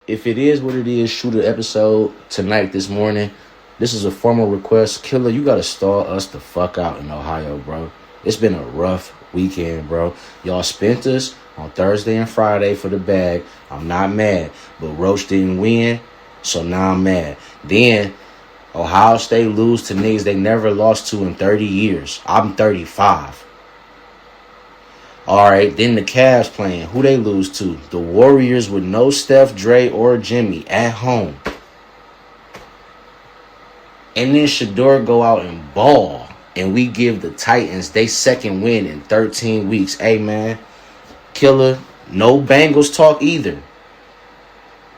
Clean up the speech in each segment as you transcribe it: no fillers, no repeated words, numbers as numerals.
If it is what it is, shoot an episode tonight, this morning. This is a formal request. Killer, you gotta stall us the fuck out in Ohio, bro. It's been a rough weekend, bro. Y'all spent us on Thursday and Friday for the bag. I'm not mad, but Roach didn't win, so now I'm mad. Then Ohio State lose to niggas they never lost to in 30 years. I'm 35. All right, then the Cavs playing. Who they lose to? The Warriors with no Steph, Dre, or Jimmy at home. And then Shedeur go out and ball. And we give the Titans they second win in 13 weeks. Hey, man. Killer, no Bengals talk either.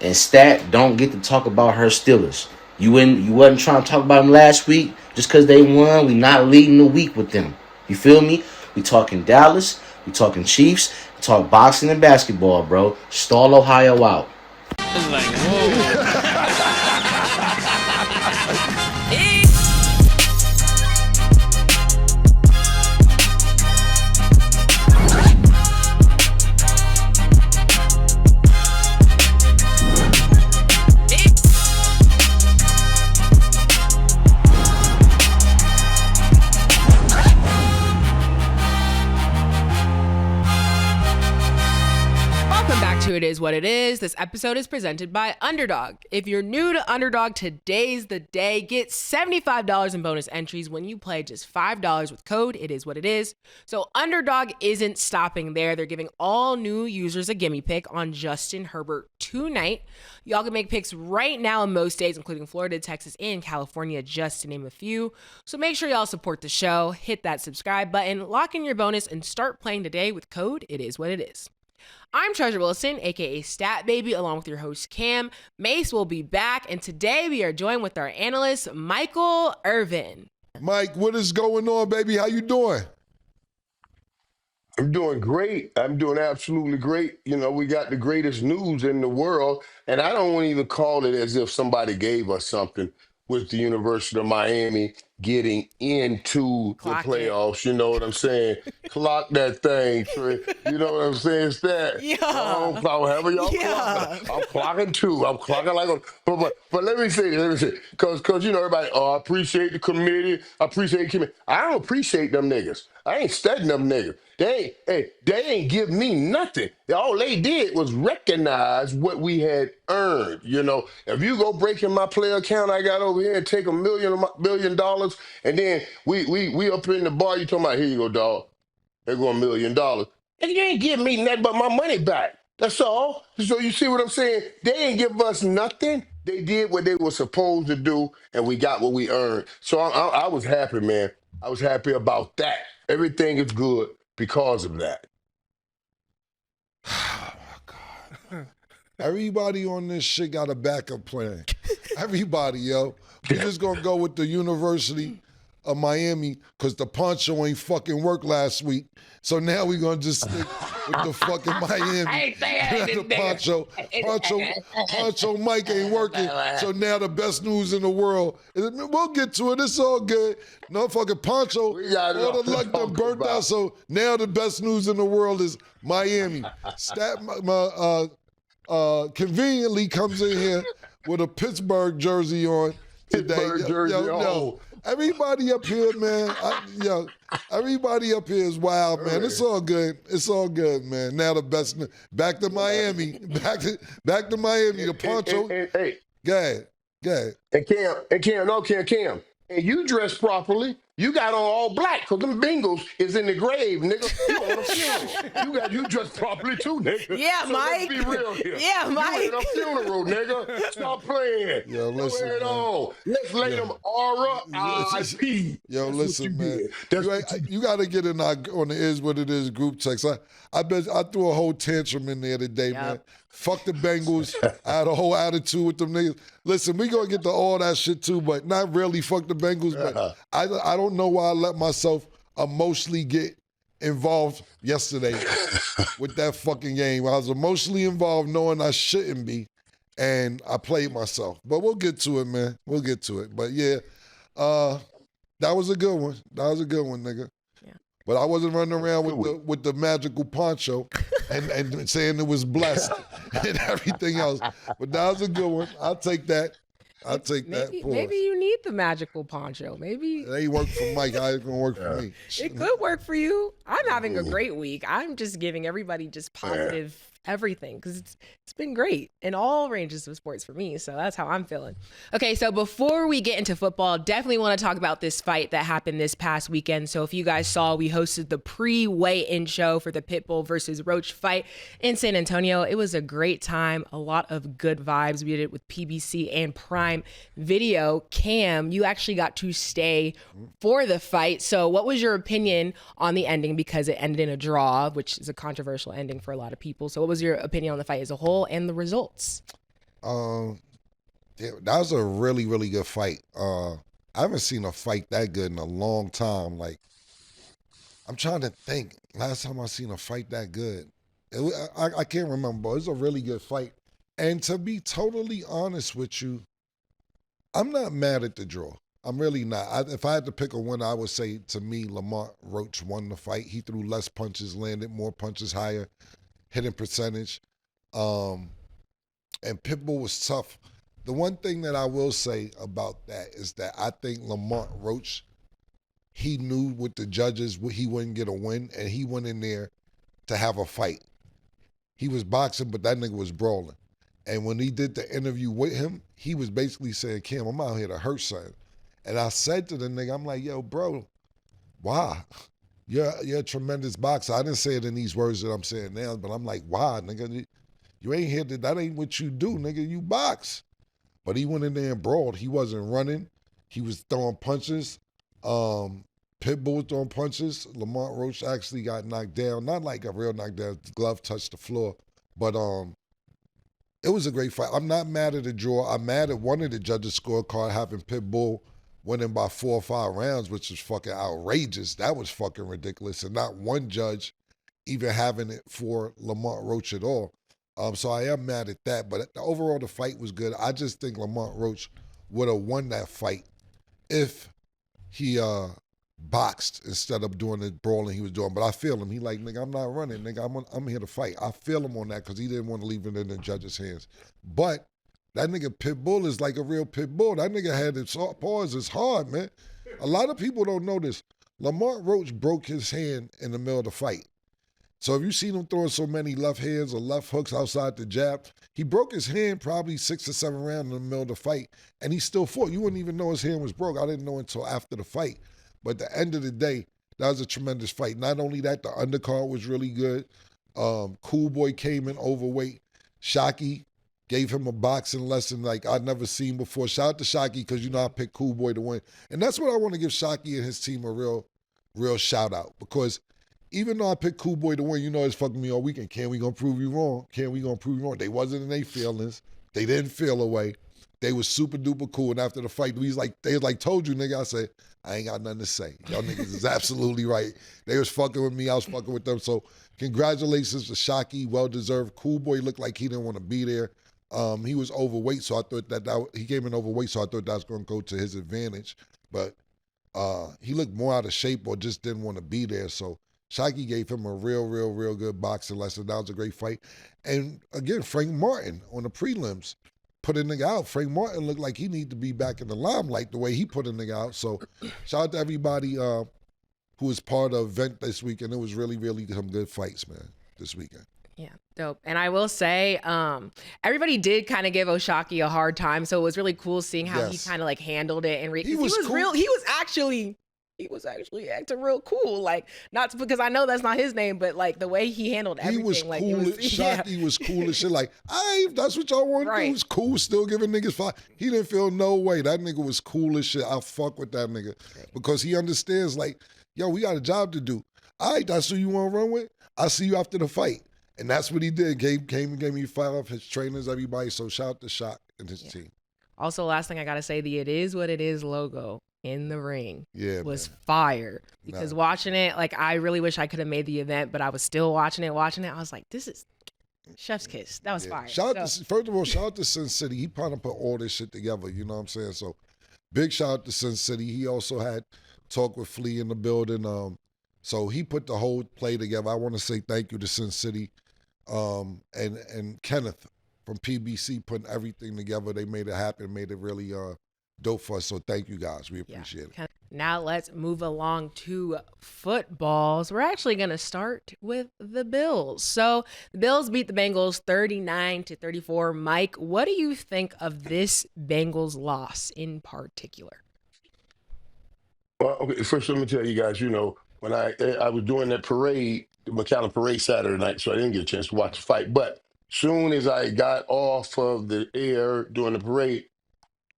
And Stat don't get to talk about her Steelers. You wasn't trying to talk about them last week. Just because they won, we not leading the week with them. You feel me? We talking Dallas. We talking Chiefs. We talk boxing and basketball, bro. Stall Ohio out. It's like, whoa. It is what it is. This episode is presented by Underdog. If you're new to Underdog, today's the day. Get $75 in bonus entries when you play just $5 with code It Is What It Is. So Underdog isn't stopping there. They're giving all new users a gimme pick on Justin Herbert tonight. Y'all can make picks right now in most states, including Florida, Texas, and California, just to name a few. So make sure y'all support the show. Hit that subscribe button, lock in your bonus, and start playing today with code It Is What It Is. I'm Treasure Wilson, aka Stat Baby, along with your host Cam. Mace will be back, and today we are joined with our analyst, Michael Irvin. Mike, what is going on, baby? How you doing? I'm doing great. I'm doing absolutely great. You know, we got the greatest news in the world, and I don't want to even call it as if somebody gave us something with the University of Miami getting into Clock the it. playoffs. You know what I'm saying? Clock that thing, Trey. You know what I'm saying? It's that. Yeah. However y'all clock it. I'm clocking too. I'm clocking like a, but let me say this, because you know everybody, I appreciate the committee. I appreciate the committee. I don't appreciate them niggas. I ain't studying them niggas. They ain't give me nothing. All they did was recognize what we had earned. You know, if you go breaking my player account I got over here and take $1 billion, and then we up in the bar, you talking about, here you go, dog. There go $1 million. And you ain't give me nothing but my money back. That's all. So you see what I'm saying? They ain't give us nothing. They did what they were supposed to do, and we got what we earned. So I was happy, man. I was happy about that. Everything is good because of that. Oh, my God. Everybody on this shit got a backup plan. Everybody, yo. We just going to go with the University of Miami because the Poncho ain't fucking work last week. So now we're going to just stick with the fucking Miami. the Poncho Mike ain't working. So now the best news in the world. We'll get to it. It's all good. No fucking Poncho. All the luck done burnt out. So now the best news in the world is Miami. Conveniently comes in here with a Pittsburgh jersey on today. Pittsburgh jersey. Yo, everybody up here, man. Everybody up here is wild, man. It's all good. It's all good, man. Now the best. Back to Miami. Back to Miami. The Poncho. Hey. Go ahead. And Cam. And you dress properly. You got on all black because them Bengals is in the grave, nigga. You on a funeral. You dress properly too, nigga. Yeah, so Mike. Let's be real here. Yeah, Mike. You at a funeral, nigga. Stop playing. Yo, listen, wear it man. on. Let's lay them R.I.P. Yo, listen, man. Did. You got to get in on the Is What It Is group text. I bet I threw a whole tantrum in there today, man. Fuck the Bengals. I had a whole attitude with them niggas. Listen, we gonna get to all that shit too, but not really fuck the Bengals. But I don't know why I let myself emotionally get involved yesterday with that fucking game. I was emotionally involved knowing I shouldn't be, and I played myself. But we'll get to it, man. We'll get to it. But yeah, that was a good one. That was a good one, nigga. Yeah. But I wasn't running around with the magical poncho and saying it was blessed and everything else. But that was a good one. I'll take that. Maybe you need the magical poncho. Maybe it ain't work for Mike. How it's gonna work for me? It could work for you. I'm having a great week. I'm just giving everybody just positive everything because it's been great in all ranges of sports for me. So that's how I'm feeling. Okay, so before we get into football, definitely want to talk about this fight that happened this past weekend. So if you guys saw, we hosted the pre-weigh-in show for the Pitbull versus Roach fight in San Antonio. It was a great time, a lot of good vibes. We did it with PBC and Prime Video. Cam, you actually got to stay for the fight. So what was your opinion on the ending? Because it ended in a draw, which is a controversial ending for a lot of people. So what was your opinion on the fight as a whole and the results? That was a really, really good fight. I haven't seen a fight that good in a long time. Like, I'm trying to think. Last time I seen a fight that good, I can't remember. But it was a really good fight. And to be totally honest with you, I'm not mad at the draw. I'm really not. If I had to pick a winner, I would say, to me, Lamont Roach won the fight. He threw less punches, landed more punches, higher hitting percentage. And Pitbull was tough. The one thing that I will say about that is that I think Lamont Roach, he knew with the judges he wouldn't get a win, and he went in there to have a fight. He was boxing, but that nigga was brawling. And when he did the interview with him, he was basically saying, Kim, I'm out here to hurt something. And I said to the nigga, I'm like, yo, bro, why? You're a tremendous boxer. I didn't say it in these words that I'm saying now, but I'm like, why, nigga? You ain't here that ain't what you do, nigga. You box. But he went in there and brawled. He wasn't running. He was throwing punches. Pitbull was throwing punches. Lamont Roach actually got knocked down. Not like a real knockdown. The glove touched the floor. But it was a great fight. I'm not mad at the draw. I'm mad at one of the judges' scorecard having Pitbull winning by 4 or 5 rounds, which was fucking outrageous. That was fucking ridiculous. And not one judge even having it for Lamont Roach at all. So I am mad at that. But overall, the fight was good. I just think Lamont Roach would have won that fight if he boxed instead of doing the brawling he was doing. But I feel him. He like, nigga, I'm not running. Nigga, I'm here to fight. I feel him on that because he didn't want to leave it in the judge's hands. But that nigga Pitbull is like a real Pitbull. That nigga had his paws is hard, man. A lot of people don't know this. Lamont Roach broke his hand in the middle of the fight. So if you seen him throwing so many left hands or left hooks outside the jab, he broke his hand probably 6 or 7 rounds in the middle of the fight, and he still fought. You wouldn't even know his hand was broke. I didn't know until after the fight. But at the end of the day, that was a tremendous fight. Not only that, the undercard was really good. Cool Boy came in overweight. Shockey gave him a boxing lesson like I'd never seen before. Shout out to Shockey because, you know, I picked Cool Boy to win. And that's what I want to give Shockey and his team a real shout out because even though I picked Cool Boy to win, you know it's fucking me all weekend. Can we gonna prove you wrong? Can we gonna prove you wrong? They wasn't in their feelings. They didn't feel away. They was super duper cool. And after the fight, they was like, told you, nigga. I said, I ain't got nothing to say. Y'all niggas is absolutely right. They was fucking with me. I was fucking with them. So congratulations to Shockey. Well deserved. Cool Boy looked like he didn't want to be there. He was overweight, so I thought that he came in overweight, so I thought that was going to go to his advantage. But he looked more out of shape or just didn't want to be there. So Shockey gave him a real good boxing lesson. That was a great fight. And again, Frank Martin on the prelims put a nigga out. Frank Martin looked like he needed to be back in the limelight the way he put a nigga out. So shout out to everybody who was part of the event this weekend. It was really some good fights, man, this weekend. Yeah, dope. And I will say, everybody did kind of give O'Shaquie a hard time, so it was really cool seeing how he kind of like handled it. And he was cool. He was actually acting real cool. Like, not because I know that's not his name, but like the way he handled everything. He was like, cool. Shockey was cool as shit. Like, that's what y'all want to do. He was cool, still giving niggas fight. He didn't feel no way. That nigga was cool as shit. I fuck with that nigga because he understands. Like, yo, we got a job to do. All right, that's who you want to run with. I'll see you after the fight. And that's what he did. Came and gave me 5 of his trainers, everybody. So shout out to Shock and his team. Also, last thing I got to say, the It Is What It Is logo in the ring was fire. Because watching it, like, I really wish I could have made the event, but I was still watching it. I was like, this is chef's kiss. That was fire. First of all, shout out to Sin City. He probably put all this shit together. You know what I'm saying? So big shout out to Sin City. He also had talk with Flea in the building. So he put the whole play together. I want to say thank you to Sin City and Kenneth from PBC putting everything together. They made it happen, made it really dope for us. So thank you guys. We appreciate it. Now let's move along to footballs. We're actually going to start with the Bills. So the Bills beat the Bengals 39-34. Mike, what do you think of this Bengals loss in particular? Well, okay, first let me tell you guys, when I was doing that parade, the McAllen parade Saturday night, so I didn't get a chance to watch the fight. But soon as I got off of the air during the parade,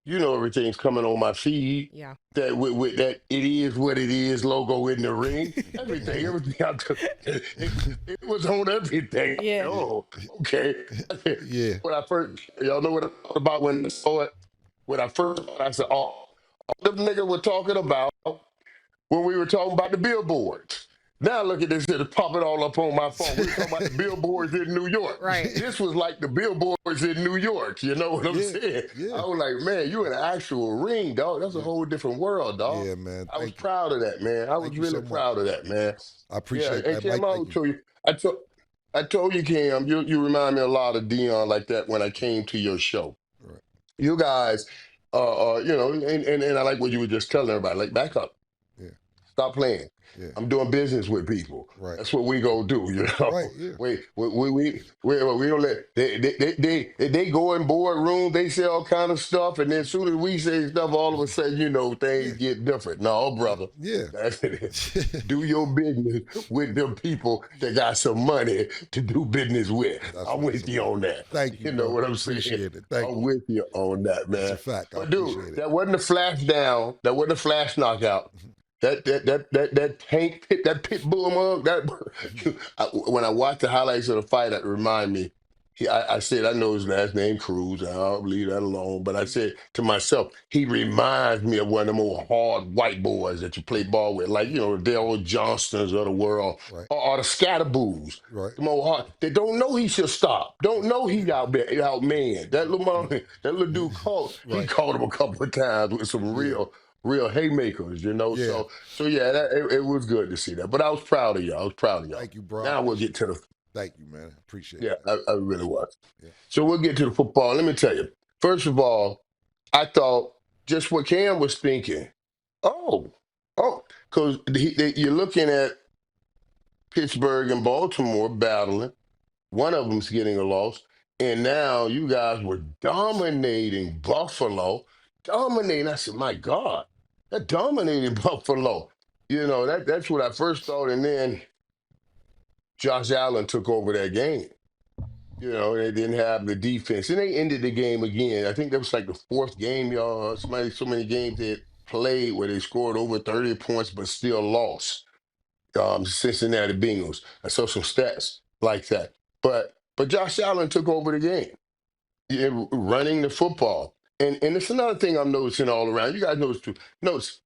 everything's coming on my feed. Yeah. That with that it is what it is logo in the ring. everything I took, it was on everything. Yeah. Oh, okay. Yeah. When I first, y'all know what I thought about when I saw it. When I first, I said, "Oh, all them niggas were talking about when we were talking about the billboards." Now look at this shit, it's popping all up on my phone. We were talking about the billboards in New York. Right. This was like the billboards in New York. You know what I'm saying? Yeah. I was like, man, you in an actual ring, dog. That's a whole different world, dog. Yeah, man. I was proud of that, man. I was really proud of that, man. I appreciate and that. Cam, Mike, I told you, Cam, you remind me a lot of Dion like that when I came to your show. Right. You guys, and I like what you were just telling everybody. Like, back up. Yeah. Stop playing. Yeah. I'm doing business with people. Right. That's what we go do, Right, yeah. We don't let they go in boardroom, they say all kind of stuff, and then as soon as we say stuff, all of a sudden, things get different. No, brother. Yeah. That's it. Do your business with them people that got some money to do business with. I'm with you on that. Thank you. You know bro. what I'm saying? Appreciate it. Thank I'm you. with you on that, man. That's a fact. I But dude, appreciate it. that wasn't a flash down. That wasn't a flash knockout. That tank pit, that pit bull mug, when I watched the highlights of the fight, that remind me. I said, I know his last name Cruz, and I'll leave that alone. But I said to myself, he reminds me of one of them old hard white boys that you play ball with, like, the old Johnstons of the world, Right. or the Scatterboos. Right. Them old hard, they don't know he should stop. Don't know he out man. That little dude he caught him a couple of times with some real haymakers, Yeah. So yeah, it was good to see that. But I was proud of y'all. Thank you, bro. Now we'll get to the. Thank you, man. Appreciate Yeah, it. I really was. Yeah. So we'll get to the football. Let me tell you. First of all, I thought just what Cam was thinking. Because you're looking at Pittsburgh and Baltimore battling. One of them's getting a loss. And now you guys were dominating Buffalo. Dominating. I said, my God, that dominating Buffalo. That's what I first thought. And then Josh Allen took over that game. They didn't have the defense. And they ended the game again. I think that was like the fourth game, y'all. So many games they had played where they scored over 30 points but still lost. Cincinnati Bengals. I saw some stats like that. But Josh Allen took over the game, running the football. And it's another thing I'm noticing all around. You guys notice too. Notice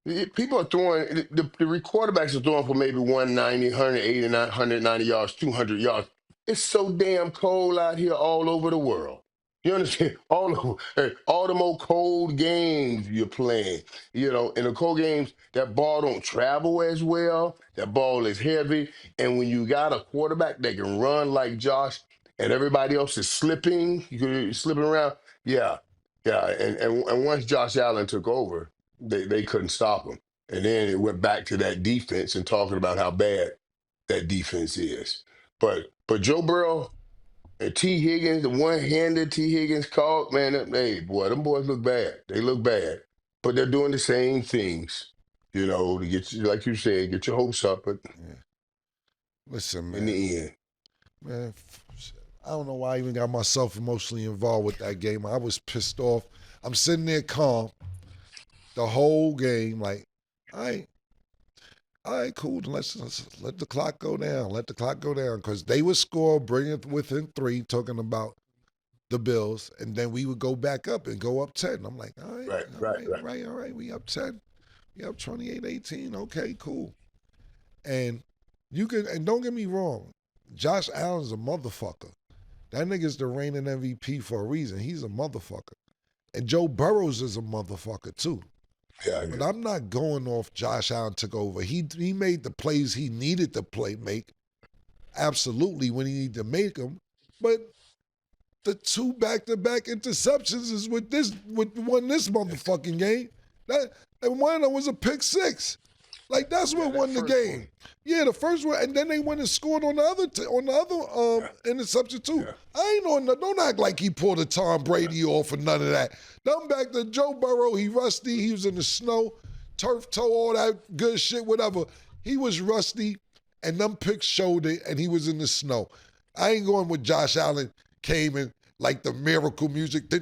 people are throwing, the quarterbacks are throwing for maybe 190, 189, 190 yards, 200 yards. It's so damn cold out here all over the world. You understand? All the more cold games you're playing. In the cold games, that ball don't travel as well. That ball is heavy. And when you got a quarterback that can run like Josh and everybody else is slipping around, yeah. And once Josh Allen took over, they couldn't stop him. And then it went back to that defense and talking about how bad that defense is. But Joe Burrow and T. Higgins, the one-handed T. Higgins caught, man, hey, boy, them boys look bad. They look bad. But they're doing the same things, to get you, like you said, get your hopes up. But Listen, man. In the end. Man, I don't know why I even got myself emotionally involved with that game. I was pissed off. I'm sitting there calm the whole game, like, all right, cool. Let's let the clock go down. Let the clock go down. Because they would score, bring it within 3, talking about the Bills, and then we would go back up and go up 10. I'm like, all right. We up 10. We up 28-18. Okay, cool. And don't get me wrong, Josh Allen's a motherfucker. That nigga's the reigning MVP for a reason. He's a motherfucker. And Joe Burrows is a motherfucker too. Yeah, But I'm not going off Josh Allen took over. He made the plays he needed to make, absolutely, when he needed to make them. But the 2 back-to-back interceptions is what won this motherfucking game. And one of them was a pick 6. Like, that's what won the game. One. Yeah, the first one, and then they went and scored on the other interception too. Yeah. I ain't don't act like he pulled a Tom Brady off or none of that. Them back to Joe Burrow, he rusty, he was in the snow, turf toe, all that good shit, whatever. He was rusty, and them picks showed it, and he was in the snow. I ain't going with Josh Allen came in like the miracle music. Nah,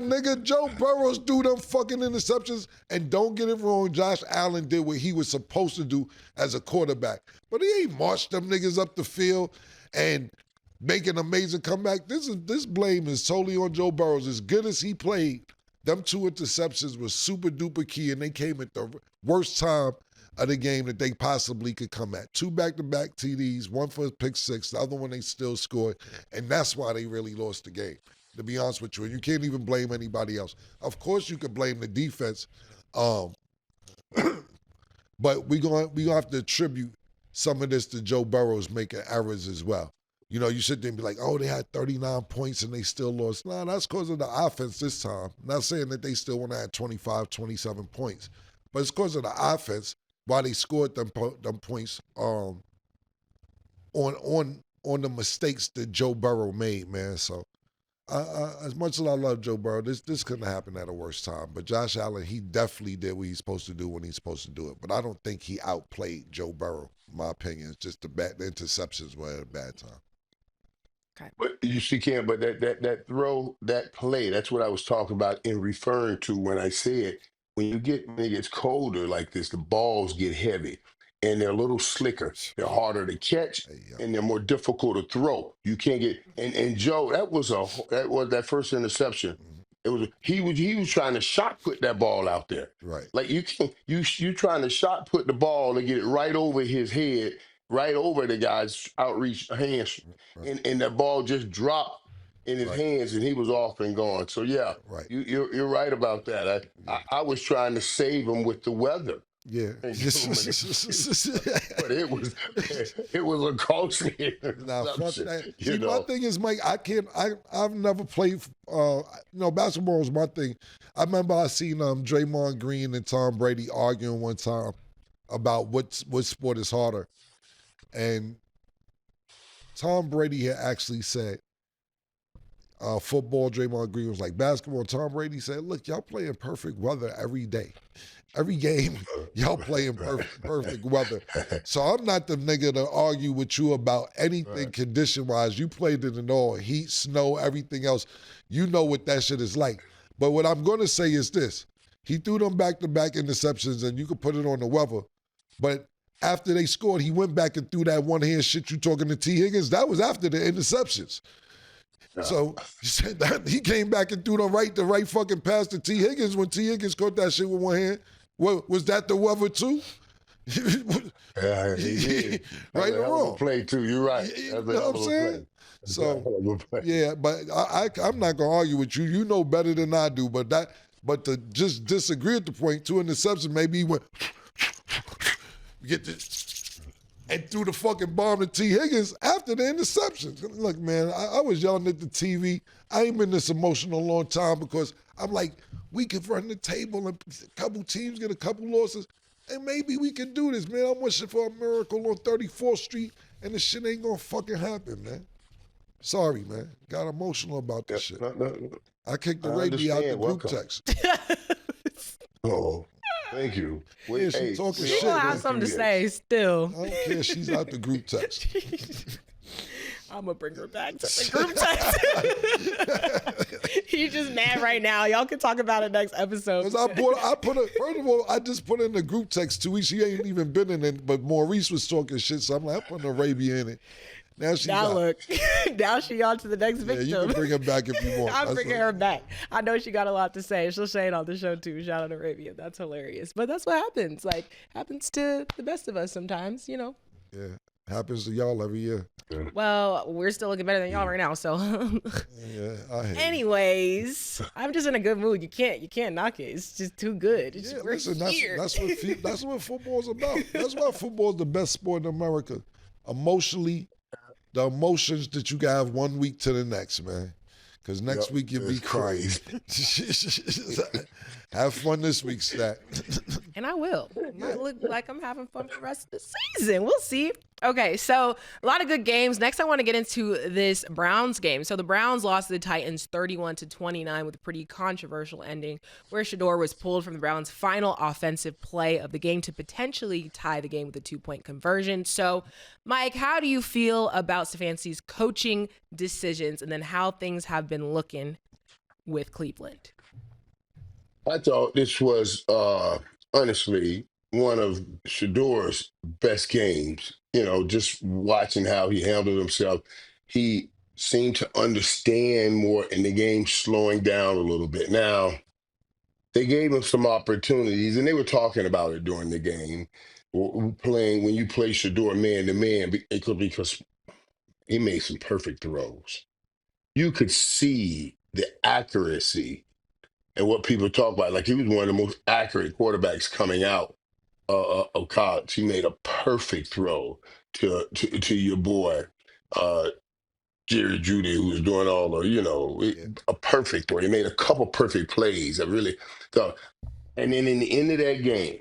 nigga, Joe Burrows do them fucking interceptions. And don't get it wrong, Josh Allen did what he was supposed to do as a quarterback. But he ain't marched them niggas up the field and make an amazing comeback. This blame is totally on Joe Burrows. As good as he played, them 2 interceptions was super duper key, and they came at the worst time of the game that they possibly could come at. 2 back-to-back TDs, one for a pick 6, the other one they still scored, and that's why they really lost the game, to be honest with you. And you can't even blame anybody else. Of course you could blame the defense, but we're gonna have to attribute some of this to Joe Burrows making errors as well. You know, you sit there and be like, oh, they had 39 points and they still lost. Nah, that's because of the offense this time. I'm not saying that they still want to have 25, 27 points, but it's because of the offense. Why they scored them points on the mistakes that Joe Burrow made, man. So as much as I love Joe Burrow, this couldn't happen at a worse time. But Josh Allen, he definitely did what he's supposed to do when he's supposed to do it. But I don't think he outplayed Joe Burrow, in my opinion. It's just the interceptions were at a bad time. Okay. But you see, Cam, but that throw, that play, that's what I was talking about in referring to when I said when it gets colder like this, the balls get heavy and they're a little slicker. They're harder to catch and they're more difficult to throw. You can't get and Joe, that was that first interception. It was he was trying to shot put that ball out there. Right. Like you trying to shot put the ball and get it right over his head, right over the guy's outreach hands, right. and that ball just dropped in his hands and he was off and gone. So yeah, right. You're right about that. I was trying to save him with the weather. Yeah. But it was a costly. Nah, fuck that. See, my thing is, Mike, I've never played, basketball was my thing. I remember I seen Draymond Green and Tom Brady arguing one time about what sport is harder. And Tom Brady had actually said, football, Draymond Green was like, basketball, Tom Brady said, look, y'all play in perfect weather every day. Every game, y'all play in perfect weather. So I'm not the nigga to argue with you about anything condition-wise. You played it in all heat, snow, everything else. You know what that shit is like. But what I'm going to say is this. He threw them back-to-back interceptions, and you could put it on the weather. But after they scored, he went back and threw that one-hand shit you talking to T. Higgins. That was after the interceptions. So he came back and threw the right fucking pass to T. Higgins when T. Higgins caught that shit with one hand. Well, was that the weather too? Yeah, he did. Right or wrong? Play too. You're right. You know what I'm saying? So yeah, but I'm not gonna argue with you. You know better than I do. But to just disagree at the point, 2 interceptions, maybe he went get this and threw the fucking bomb to T. Higgins after the interception. Look, man, I was yelling at the TV. I ain't been this emotional a long time because I'm like, we could run the table and a couple teams get a couple losses, and maybe we can do this, man. I'm wishing for a miracle on 34th Street, and this shit ain't gonna fucking happen, man. Sorry, man. Got emotional about this shit. No. I kicked the Raby out the group text. Oh, thank you. Yeah, she's talking shit. She gonna have something to say still. I don't care. She's out the group text. I'm gonna bring her back to the group text. He's just mad right now. Y'all can talk about it next episode. First of all, I just put in the group text 2 weeks. She ain't even been in it, but Maurice was talking shit, so I'm like, I'm putting Arabia in it. Now she's out. Look, now she on to the next victim. Yeah, you can bring her back if you want. I'm bringing her back. I know she got a lot to say. She'll say it on the show too. Shout out to Arabia. That's hilarious. But that's what happens. Like, happens to the best of us sometimes, you know. Yeah. Happens to y'all every year. Well, we're still looking better than y'all right now. So, Yeah, I hate it. anyways, I'm just in a good mood. You can't knock it. It's just too good. It's Yeah, just, we're listen, here. that's what football's about. That's why football's the best sport in America. Emotionally, the emotions that you can have one week to the next, man. Because next week you'll be crying. Have fun this week, Stat. And I will. Might look like I'm having fun for the rest of the season. We'll see. Okay, so a lot of good games. Next, I want to get into this Browns game. So the Browns lost to the Titans 31-29 with a pretty controversial ending where Shedeur was pulled from the Browns' final offensive play of the game to potentially tie the game with a 2-point conversion. So, Mike, how do you feel about Stefanski's coaching decisions and then how things have been looking with Cleveland? I thought this was honestly one of Shadeur's best games. Just watching how he handled himself, he seemed to understand more in the game, slowing down a little bit. Now, they gave him some opportunities, and they were talking about it during the game. Playing when you play Shedeur man to man, because he made some perfect throws. You could see the accuracy and what people talk about. Like, he was one of the most accurate quarterbacks coming out of college. He made a perfect throw to your boy Jerry Judy, who was doing all a perfect throw. He made a couple perfect plays. I really thought. And then in the end of that game,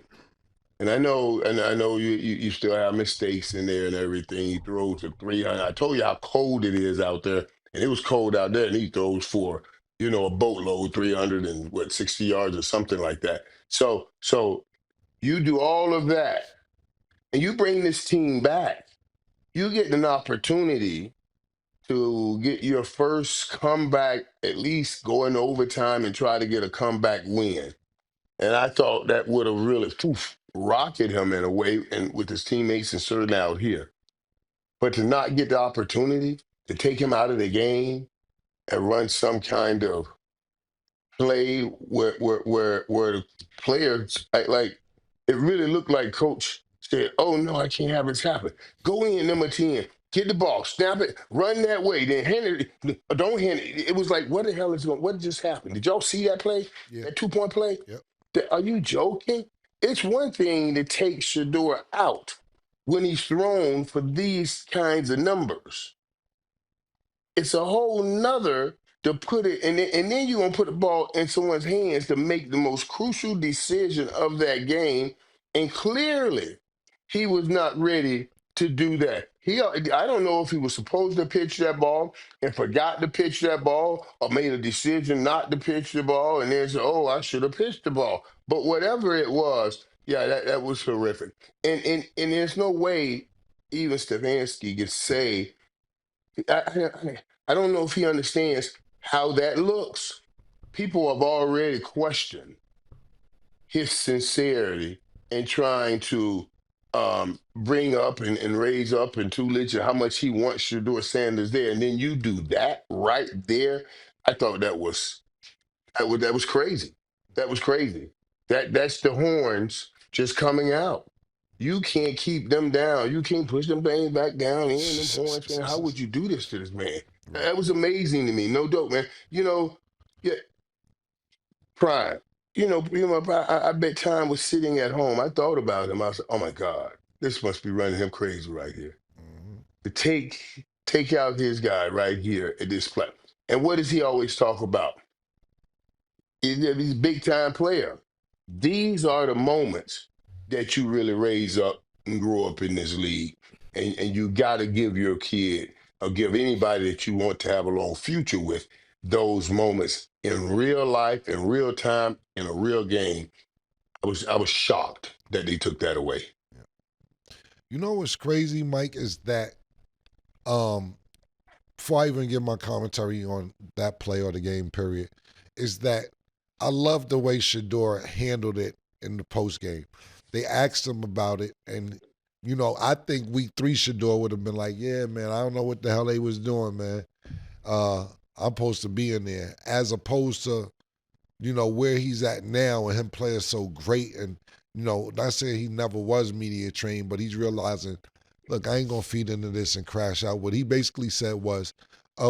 and I know you still have mistakes in there and everything. He throws to 300. I told you how cold it is out there, and it was cold out there, and he throws for a boatload, 360 yards or something like that. So you do all of that, and you bring this team back. You get an opportunity to get your first comeback, at least go in overtime and try to get a comeback win. And I thought that would have really rocket him in a way, and with his teammates and certainly out here. But to not get the opportunity to take him out of the game and run some kind of play where the players like it really looked like coach said, "Oh no, I can't have this happen. Go in number 10, get the ball, snap it, run that way, then hand it. Don't hand it." It was like, what the hell is going? What just happened? Did y'all see that play? Yeah. That 2-point play? Yep. Are you joking? It's one thing to take Shedeur out when he's thrown for these kinds of numbers. It's a whole nother to put it, and then you're gonna put the ball in someone's hands to make the most crucial decision of that game. And clearly, he was not ready to do that. I don't know if he was supposed to pitch that ball and forgot to pitch that ball, or made a decision not to pitch the ball, and then said, "Oh, I should have pitched the ball." But whatever it was, yeah, that was horrific. And there's no way even Stefanski could say. I don't know if he understands how that looks. People have already questioned his sincerity in trying to bring up and raise up and tutelage and how much he wants Shedeur Sanders there. And then you do that right there. I thought that was crazy. That was crazy. That's the horns just coming out. You can't keep them down. You can't push them things back down in them horns, man. How would you do this to this man? That was amazing to me. No dope, man. Yeah, Prime. I bet Time was sitting at home. I thought about him. I said, "Oh my God, this must be running him crazy right here." To take out his guy right here at this play. And what does he always talk about? He's a big time player. These are the moments that you really raise up and grow up in this league. And you got to give your kid or give anybody that you want to have a long future with those moments in real life, in real time, in a real game. I was shocked that they took that away. You know what's crazy, Mike, is that before I even give my commentary on that play or the game period, is that I love the way Shedeur handled it in the post game. They asked him about it, and I think week 3 Shedeur would have been like, "Yeah, man, I don't know what the hell they was doing, man. I'm supposed to be in there," as opposed to where he's at now and him playing so great, and not saying he never was media trained, but he's realizing look, I ain't gonna feed into this and crash out. What he basically said was,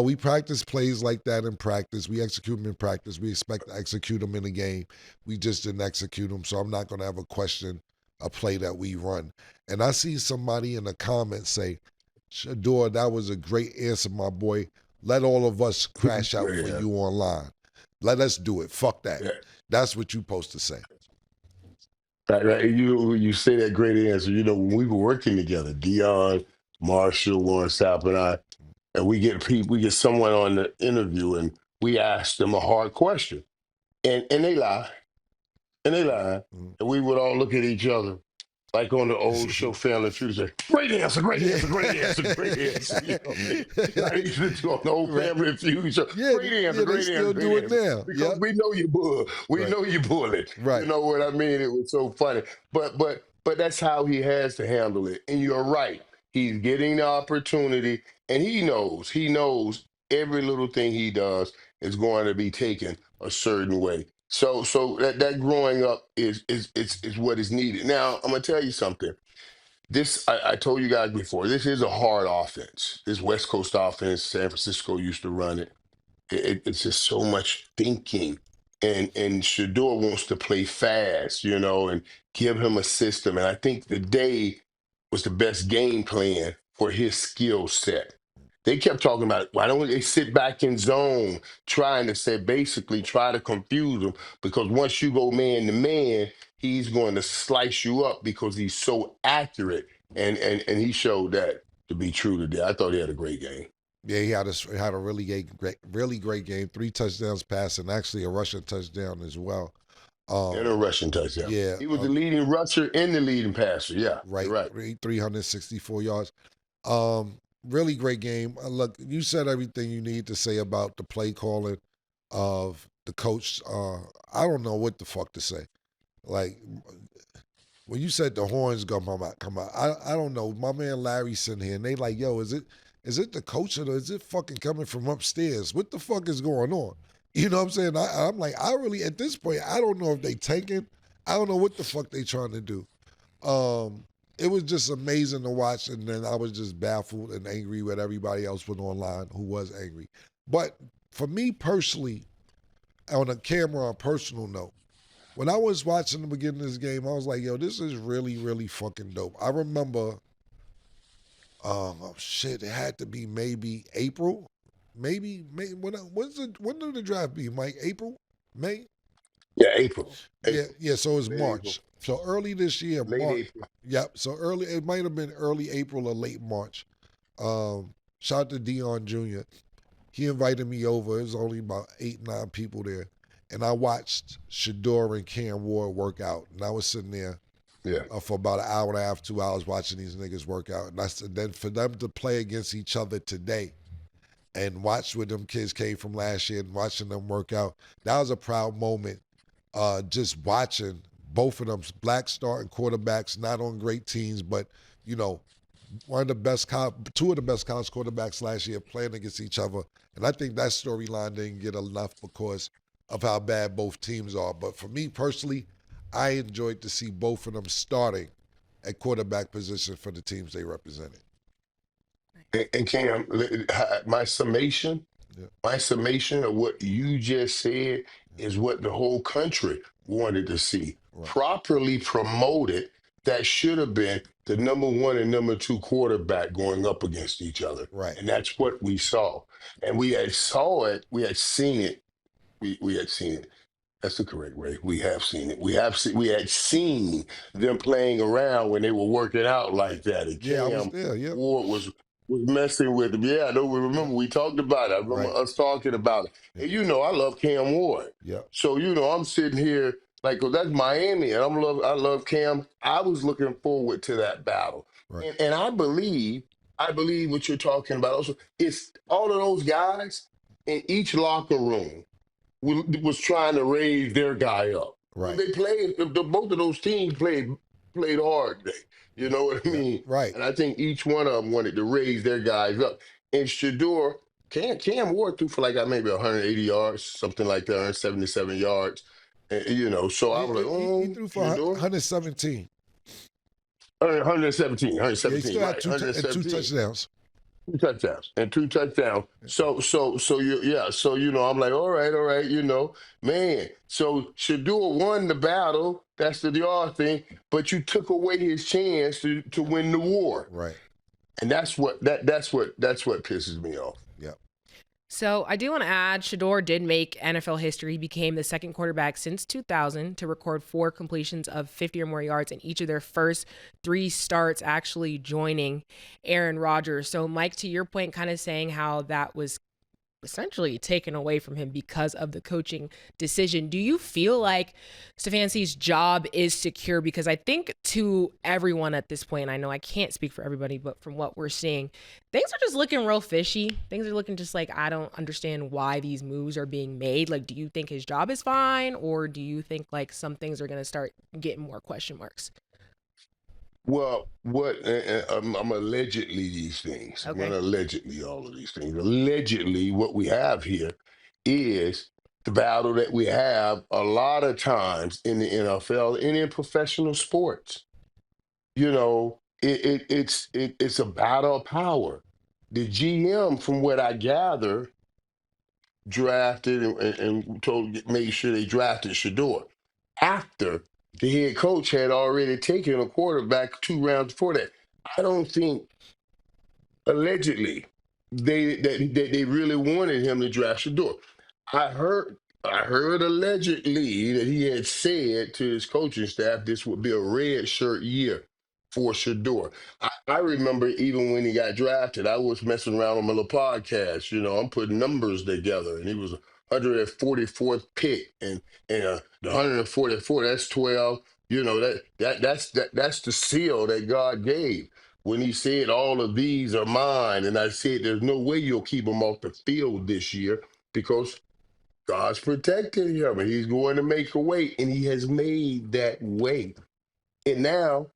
we practice plays like that in practice. We execute them in practice. We expect to execute them in a game. We just didn't execute them, so I'm not gonna ever question a play that we run. And I see somebody in the comments say, Shedeur, that was a great answer, my boy. Let all of us crash out for you online. Let us do it. Fuck that. Yeah. That's what you supposed to say. Right. You say that great answer. You know, when we were working together, Dion, Marshall, Warren Sapp, and I, and we get someone on the interview, and we ask them a hard question, and they lie, and we would all look at each other like on the old show Family Feud, say, great answer, great answer, great answer, great answer. You know what I mean? I used to do on the old Family Feud show, great answer, great they answer, still do it now. because we know you bull, we know you bullet. Right. You know what I mean? It was so funny, but that's how he has to handle it. And you're right, he's getting the opportunity, and he knows every little thing he does is going to be taken a certain way. So that growing up is what is needed. Now I'm gonna tell you something. This I told you guys before. This is a hard offense. This West Coast offense, San Francisco used to run it. It's just so much thinking, and Shedeur wants to play fast, and give him a system. And I think the day was the best game plan for his skill set. They kept talking about why don't they sit back in zone, trying to say basically try to confuse him because once you go man to man, he's going to slice you up because he's so accurate, and he showed that to be true today. I thought he had a great game. Yeah, he had a really great game. 3 touchdowns passing, actually a rushing touchdown as well. And a rushing touchdown. Yeah, He was the leading rusher and the leading passer. Yeah, right. right. 364 yards. Really great game. Look, you said everything you need to say about the play calling of the coach. I don't know what the fuck to say. Like when you said the horns come out. I don't know. My man Larry's sitting here, and they like, yo, is it the coach or is it fucking coming from upstairs? What the fuck is going on? You know what I'm saying? I'm like, I really at this point, I don't know if they tanking. I don't know what the fuck they trying to do. It was just amazing to watch, and then I was just baffled and angry with everybody else was online who was angry. But for me personally, on a personal note, when I was watching the beginning of this game, I was like, yo, this is really, really fucking dope. I remember, it had to be maybe April. Maybe May. When did the draft be, Mike? April? May? Yeah, April. Yeah. So it was Late March. April. So early this year, Late March. April. Yep. So early, it might have been early April or late March. Shout out to Dion Jr. He invited me over. It was only about 8, 9 people there, and I watched Shedeur and Cam Ward work out, and I was sitting there. Yeah. For about an hour and a half, 2 hours watching these niggas work out, and then for them to play against each other today, and watch where them kids came from last year and watching them work out, that was a proud moment. Just watching both of them black starting quarterbacks, not on great teams, but two of the best college quarterbacks last year playing against each other. And I think that storyline didn't get enough because of how bad both teams are. But for me personally, I enjoyed to see both of them starting at quarterback position for the teams they represented. And Cam, my summation of what you just said is what the whole country wanted to see. Right. Properly promoted, that should have been the number 1 and number 2 quarterback going up against each other. Right. And that's what we saw. And we had seen it. We had seen it. That's the correct way. We have seen it. We had seen them playing around when they were working out like that. And Yeah, I was Cam there. Yeah. Ward was messing with them. Yeah, I know. We remember we talked about it. I remember us talking about it. And I love Cam Ward. Yeah. So I'm sitting here like, 'cause that's Miami, and I love Cam. I was looking forward to that battle, Right. and I believe what you're talking about. Also, it's all of those guys in each locker room was trying to raise their guy up. Right. They played. Both of those teams played hard today. You know what I mean? Right. And I think each one of them wanted to raise their guys up. And Shedeur, Cam Ward threw for like maybe 180 yards, something like that, 177 yards. And, so I was like, he threw for Shedeur? 117. 117, Yeah, he still had right? two 117. touchdowns. 2 touchdowns and 2 touchdowns. So I'm like, all right, man. So Shedeur won the battle. That's the DR thing. But you took away his chance to win the war, Right. and that's what pisses me off. Yep. So I do want to add, Shedeur did make NFL history. He became the second quarterback since 2000 to record 4 completions of 50 or more yards in each of their first 3 starts, actually joining Aaron Rodgers. So Mike, to your point, kind of saying how that was essentially taken away from him because of the coaching decision. Do you feel like Stefanski's job is secure? Because I think to everyone at this point, I know I can't speak for everybody, but from what we're seeing, things are just looking real fishy. Things are looking just like, I don't understand why these moves are being made. Like, do you think his job is fine? Or do you think like some things are going to start getting more question marks? Well, I'm allegedly these things. I'm Okay. gonna allegedly all of these things. Allegedly, what we have here is the battle that we have a lot of times in the NFL and in professional sports. It's a battle of power. The GM, from what I gather, drafted and made sure they drafted Shedeur after the head coach had already taken a quarterback 2 rounds before that. I don't think allegedly they really wanted him to draft Shedeur. I heard allegedly that he had said to his coaching staff this would be a red shirt year for Shedeur. I remember even when he got drafted, I was messing around on my little podcast. I'm putting numbers together, and he was 144th pick, and the 144, that's 12. That's the seal that God gave when He said all of these are mine, and I said there's no way you'll keep them off the field this year because God's protecting him, and He's going to make a way, and He has made that way. And now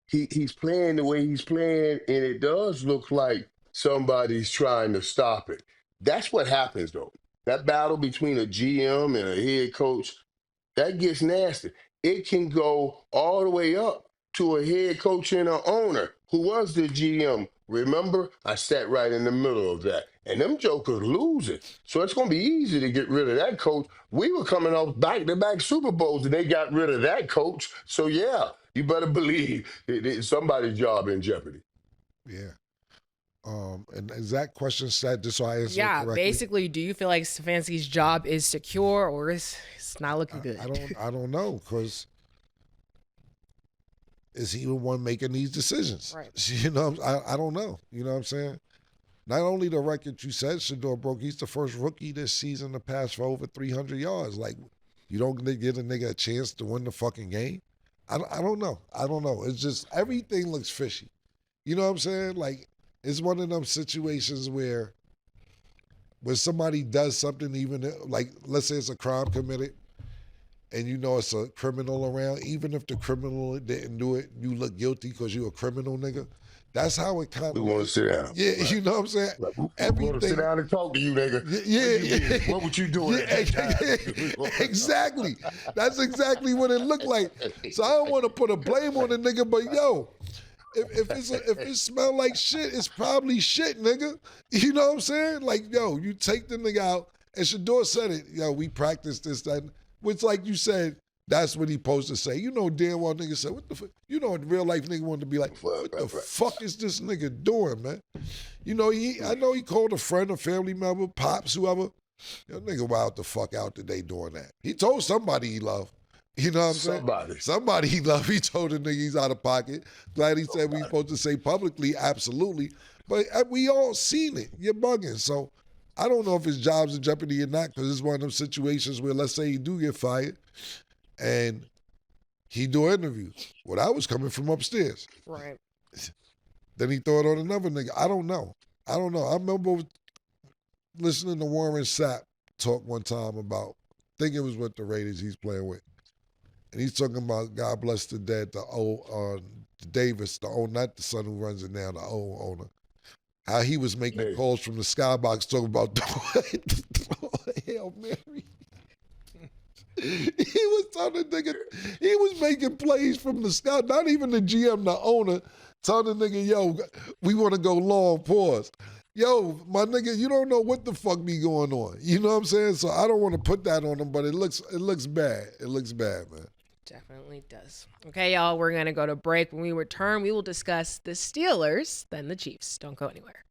he's playing the way he's playing, and it does look like somebody's trying to stop it. That's what happens, though. That battle between a GM and a head coach, that gets nasty. It can go all the way up to a head coach and an owner who was the GM. Remember, I sat right in the middle of that. And them jokers losing. So it's going to be easy to get rid of that coach. We were coming off back-to-back Super Bowls, and they got rid of that coach. So, yeah, you better believe somebody's job in jeopardy. Yeah. And is that question set just so I answer it correctly? Basically, do you feel like Stefanski's job is secure or it's not looking good? I don't know, because is he the one making these decisions? Right. I don't know. You know what I'm saying? Not only the record you said Shedeur broke, he's the first rookie this season to pass for over 300 yards. Like, you don't give a nigga a chance to win the fucking game? I don't know. I don't know. It's just everything looks fishy. You know what I'm saying? Like, it's one of them situations where when somebody does something, even like, let's say it's a crime committed, and you know it's a criminal around, even if the criminal didn't do it, you look guilty because you're a criminal, nigga. That's how it kind of. We want to sit down. Yeah, right. You know what I'm saying? Like, we want to sit down and talk to you, nigga. Yeah. What would you do at that time? Exactly. That's exactly what it looked like. So I don't want to put a blame on the nigga, but yo, if it smell like shit, it's probably shit, nigga. You know what I'm saying? Like, yo, you take the nigga out, and Shedeur said it. Yo, we practiced this, that, which, like you said, that's what he supposed to say. You know damn well nigga said, what the fuck? You know in real life nigga wanted to be like, what the fuck is this nigga doing, man? You know, I know he called a friend, a family member, pops, whoever. Yo, nigga wild the fuck out today doing that. He told somebody he loved. You know what I'm saying? Somebody he loved. He told the nigga he's out of pocket. Glad he said we supposed to say publicly, absolutely. But we all seen it. You're bugging. So I don't know if his job's in jeopardy or not, because it's one of them situations where, let's say he do get fired, and he do interviews. Well, that was coming from upstairs. Right. Then he throw it on another nigga. I don't know. I remember listening to Warren Sapp talk one time about, I think it was with the Raiders he's playing with. And he's talking about, God bless the dead, the old Davis, the old, not the son who runs it now, the old owner. How he was making calls from the skybox talking about Hail Mary. He was telling the nigga, he was making plays from the scout, not even the GM, the owner, telling the nigga, yo, we want to go long, pause. Yo, my nigga, you don't know what the fuck be going on. You know what I'm saying? So I don't want to put that on him, but it looks bad. It looks bad, man. Definitely does. Okay, y'all, we're going to go to break. When we return, we will discuss the Steelers, then the Chiefs. Don't go anywhere.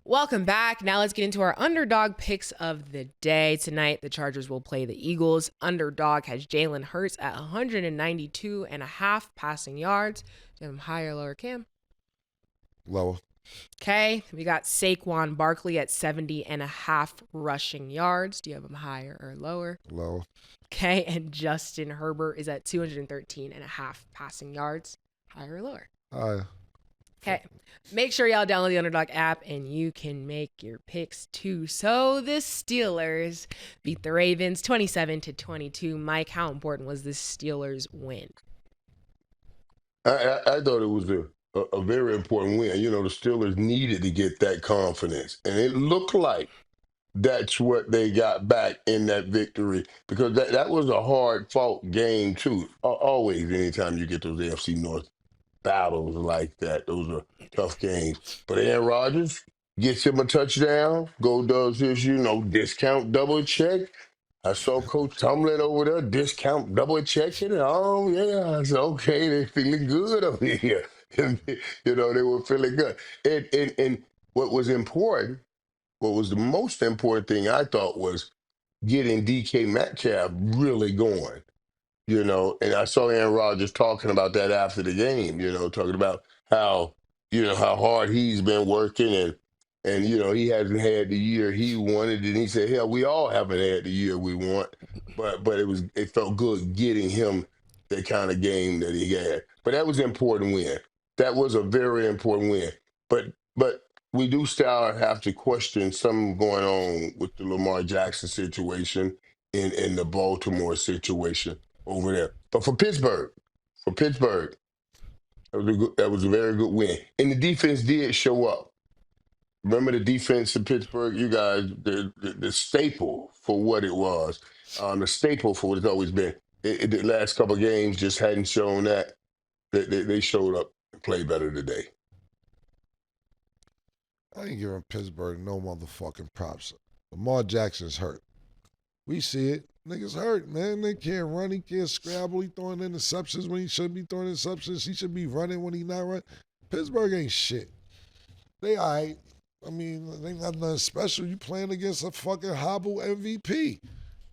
Welcome back. Now let's get into our underdog picks of the day. Tonight, the Chargers will play the Eagles. Underdog has Jalen Hurts at 192.5 passing yards. Do you have him higher or lower, Cam? Lower. Okay. We got Saquon Barkley at 70.5 rushing yards. Do you have him higher or lower? Lower. Okay. And Justin Herbert is at 213.5 passing yards. Higher or lower? Higher. Okay, make sure y'all download the Underdog app and you can make your picks too. So the Steelers beat the Ravens 27-22. Mike, how important was this Steelers win? I thought it was a very important win. You know, the Steelers needed to get that confidence, and it looked like that's what they got back in that victory, because that was a hard fought game too. Always, anytime you get those AFC North battles like that, those are tough games. But Aaron Rodgers gets him a touchdown, does his, discount double check. I saw Coach Tomlin over there, discount double checking. Oh, yeah. I said, okay, they're feeling good over here. And, they were feeling good. And what was important, what was the most important thing I thought was getting DK Metcalf really going. And I saw Aaron Rodgers talking about that after the game, talking about how, how hard he's been working and he hasn't had the year he wanted. And he said, hell, we all haven't had the year we want. But it felt good getting him the kind of game that he had. But that was an important win. That was a very important win. But we do still have to question something going on with the Lamar Jackson situation in the Baltimore situation over there. But for Pittsburgh, that was a very good win. And the defense did show up. Remember the defense in Pittsburgh, you guys, the staple for what it was, the staple for what it's always been. The last couple of games just hadn't shown that. They showed up and played better today. I ain't giving Pittsburgh no motherfucking props. Lamar Jackson's hurt. We see it. Niggas hurt, man. They can't run. He can't scrabble. He throwing interceptions when he shouldn't be throwing interceptions. He should be running when he not running. Pittsburgh ain't shit. They all right. I mean, they not nothing special. You playing against a fucking hobble MVP.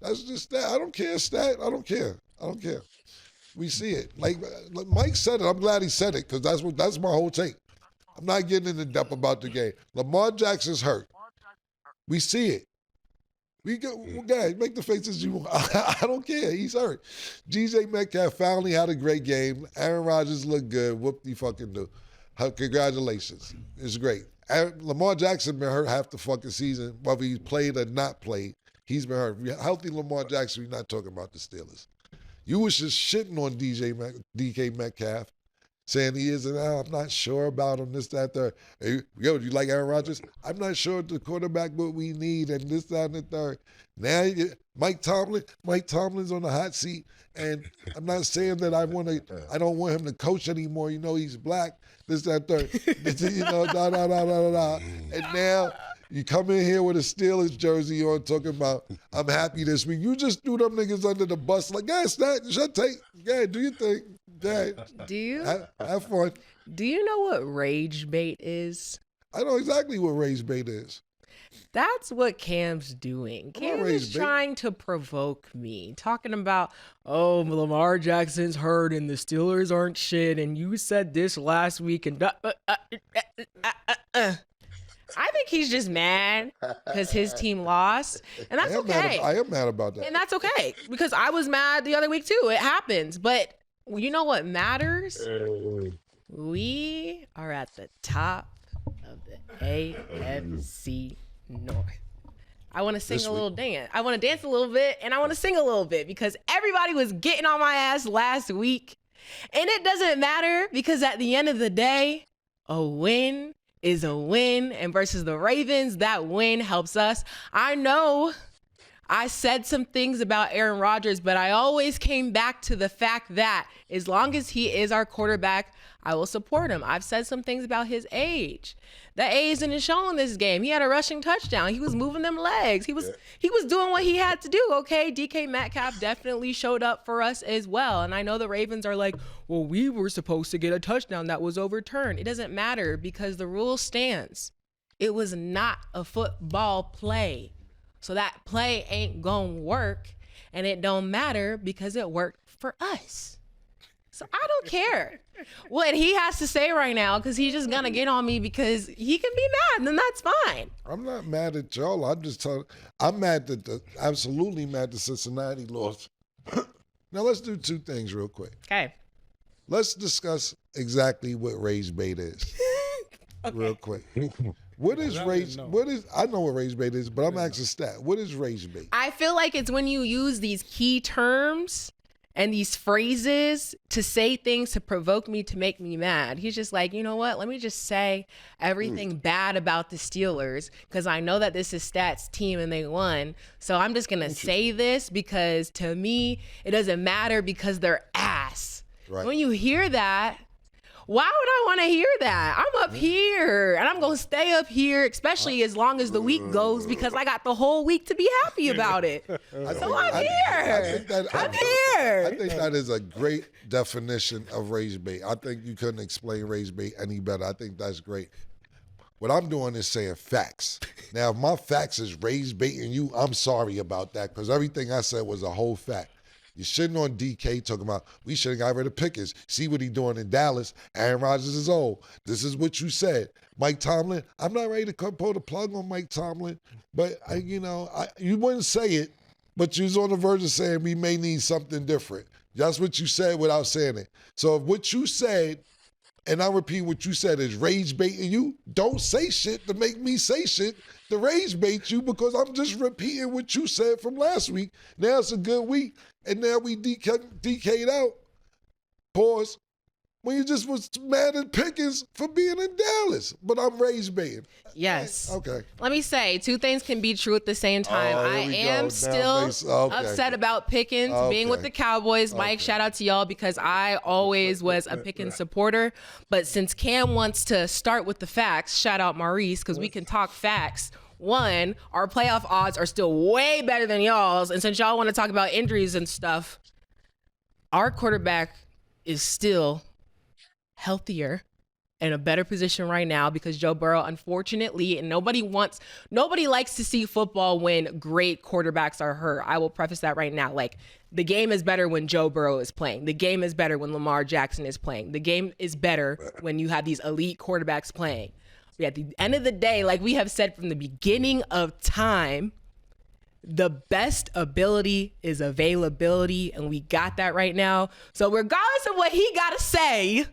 That's just that. I don't care, stat. I don't care. We see it. Like Mike said it. I'm glad he said it because that's my whole take. I'm not getting into depth about the game. Lamar Jackson's hurt. We see it. Guys, make the faces you want. I don't care. He's hurt. G.J. Metcalf finally had a great game. Aaron Rodgers looked good. Whoop-de-fucking-do. Congratulations. It's great. Lamar Jackson been hurt half the fucking season, whether he's played or not played. He's been hurt. Healthy Lamar Jackson, we're not talking about the Steelers. You was just shitting on DK Metcalf, saying he isn't out. I'm not sure about him, this, that, third. Hey, yo, do you like Aaron Rodgers? I'm not sure the quarterback what we need and this, that, and the third. Now, Mike Tomlin's on the hot seat, and I'm not saying that I don't want him to coach anymore. He's black, this, that, third. And now you come in here with a Steelers jersey on talking about, I'm happy this week. You just threw them niggas under the bus like, guys, do your thing. Yeah. Do you? Have fun. Do you know what rage bait is? I know exactly what rage bait is. That's what Cam's doing. Cam is trying to provoke me, talking about, Lamar Jackson's hurt and the Steelers aren't shit, and you said this last week, and I think he's just mad because his team lost, and that's okay. I am mad about that. And that's okay, because I was mad the other week too. It happens. But you know what matters? We are at the top of the AFC North. I want to sing a little dance. I want to dance a little bit, and I want to sing a little bit, because everybody was getting on my ass last week. And it doesn't matter, because at the end of the day, a win is a win. And versus the Ravens, that win helps us. I know I said some things about Aaron Rodgers, but I always came back to the fact that as long as he is our quarterback, I will support him. I've said some things about his age. The age didn't show in this game. He had a rushing touchdown. He was moving them legs. He was doing what he had to do, okay? DK Metcalf definitely showed up for us as well. And I know the Ravens are like, well, we were supposed to get a touchdown that was overturned. It doesn't matter, because the rule stands. It was not a football play. So that play ain't gonna work, and it don't matter because it worked for us. So I don't care what he has to say right now, because he's just gonna get on me because he can be mad, and that's fine. I'm not mad at y'all. I'm mad that absolutely mad that Cincinnati lost. Now let's do two things real quick. Okay. Let's discuss exactly what rage bait is. Okay. Real quick. What is rage? I know what rage bait is, but I'm asking Stat. What is rage bait? I feel like it's when you use these key terms and these phrases to say things to provoke me, to make me mad. He's just like, you know what? Let me just say everything bad about the Steelers, because I know that this is Stat's team and they won. So I'm just going to say this because to me, it doesn't matter because they're ass. Right. When you hear that, why would I want to hear that? I'm up here, and I'm going to stay up here, especially as long as the week goes, because I got the whole week to be happy about it. So I'm here. I'm here. I think that is a great definition of rage bait. I think you couldn't explain rage bait any better. I think that's great. What I'm doing is saying facts. Now, if my facts is rage baiting you, I'm sorry about that, because everything I said was a whole fact. You're shitting on DK, talking about we should have got rid of Pickens. See what he doing in Dallas. Aaron Rodgers is old. This is what you said. Mike Tomlin, I'm not ready to pull the plug on Mike Tomlin, but you wouldn't say it, but you was on the verge of saying we may need something different. That's what you said without saying it. So if what you said, and I repeat what you said, is rage baiting you, don't say shit to make me say shit to rage bait you, because I'm just repeating what you said from last week. Now it's a good week, and now we DK'd out. Pause. When you just was mad at Pickens for being in Dallas, but I'm rage baiting. Yes. Okay. Let me say, two things can be true at the same time. I am still upset about Pickens being with the Cowboys. Mike, shout out to y'all, because I always was a Pickens supporter. But since Cam wants to start with the facts, shout out Maurice, because we can talk facts. One, our playoff odds are still way better than y'all's. And since y'all want to talk about injuries and stuff, our quarterback is still healthier in a better position right now, because Joe Burrow, unfortunately, and nobody likes to see football when great quarterbacks are hurt. I will preface that right now. Like, the game is better when Joe Burrow is playing. The game is better when Lamar Jackson is playing. The game is better when you have these elite quarterbacks playing. But at the end of the day, like we have said from the beginning of time, the best ability is availability, and we got that right now. So regardless of what he got to say,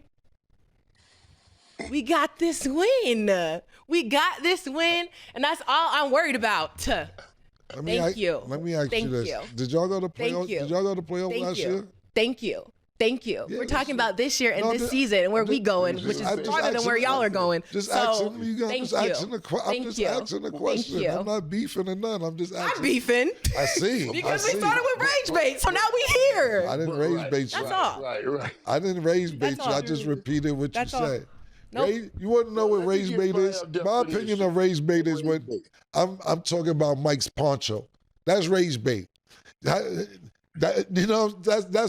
we got this win. We got this win, and that's all I'm worried about. Thank you. Let me ask you this. Did y'all go to playoff? Did y'all go to playoff last year? Thank you. Yeah, we're talking about this year and this season and where we going, which is farther than where y'all are going. Just asking you guys. I'm just asking the question. I'm not beefing or none. I'm just asking. I'm beefing. I see. Because we started with rage bait, so now we here. I didn't rage bait you. That's all. Right. I didn't rage bait you. I just repeated what you said. Nope. You want to know what rage bait is? My opinion of rage bait is when I'm talking about Mike's Poncho. That's rage bait. That's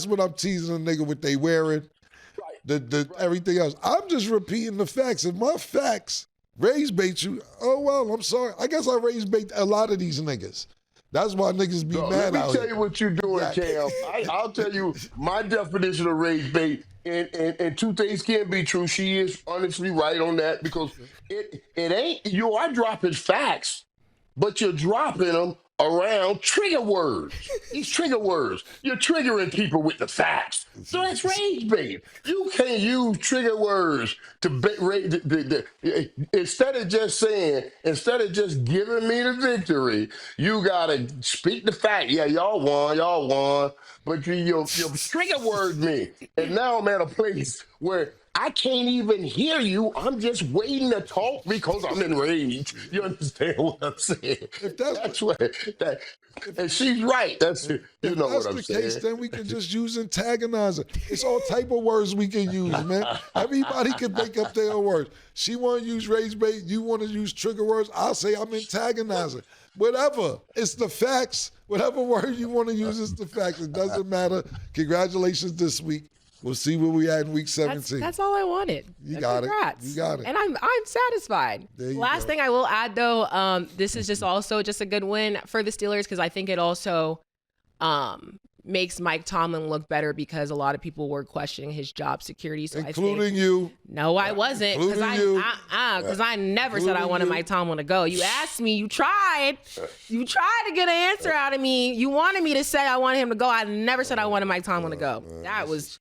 what I'm teasing a nigga with they wearing, everything else. I'm just repeating the facts. If my facts rage bait you, oh well, I'm sorry. I guess I rage bait a lot of these niggas. That's why niggas be mad out here. Let me tell you what you're doing, Cam. I'll tell you my definition of rage bait and two things can be true. She is honestly right on that because it ain't you are dropping facts, but you're dropping them around trigger words. These trigger words. You're triggering people with the facts. So that's rage bait. You can't use trigger words to instead of just giving me the victory, you gotta speak the fact. Yeah, y'all won, but you trigger word me, and now I'm at a place where I can't even hear you. I'm just waiting to talk because I'm enraged. You understand what I'm saying? If that's That's what that, and she's right. That's you if know that's what I'm the case, saying. then we can just use antagonizer. It's all type of words we can use, man. Everybody can make up their own words. She want to use rage bait. You want to use trigger words. I'll say I'm antagonizing. Whatever. It's the facts. Whatever word you want to use, it's the facts. It doesn't matter. Congratulations this week. We'll see where we at in week 17. That's all I wanted. You got Congrats. it. You got it. And I'm satisfied. Last thing I will add though, this is just also just a good win for the Steelers because I think it also makes Mike Tomlin look better because a lot of people were questioning his job security. So Including you. No, I wasn't because I never said I wanted Mike Tomlin to go. You asked me, you tried to get an answer out of me. You wanted me to say I wanted him to go. I never said I wanted Mike Tomlin to go. That was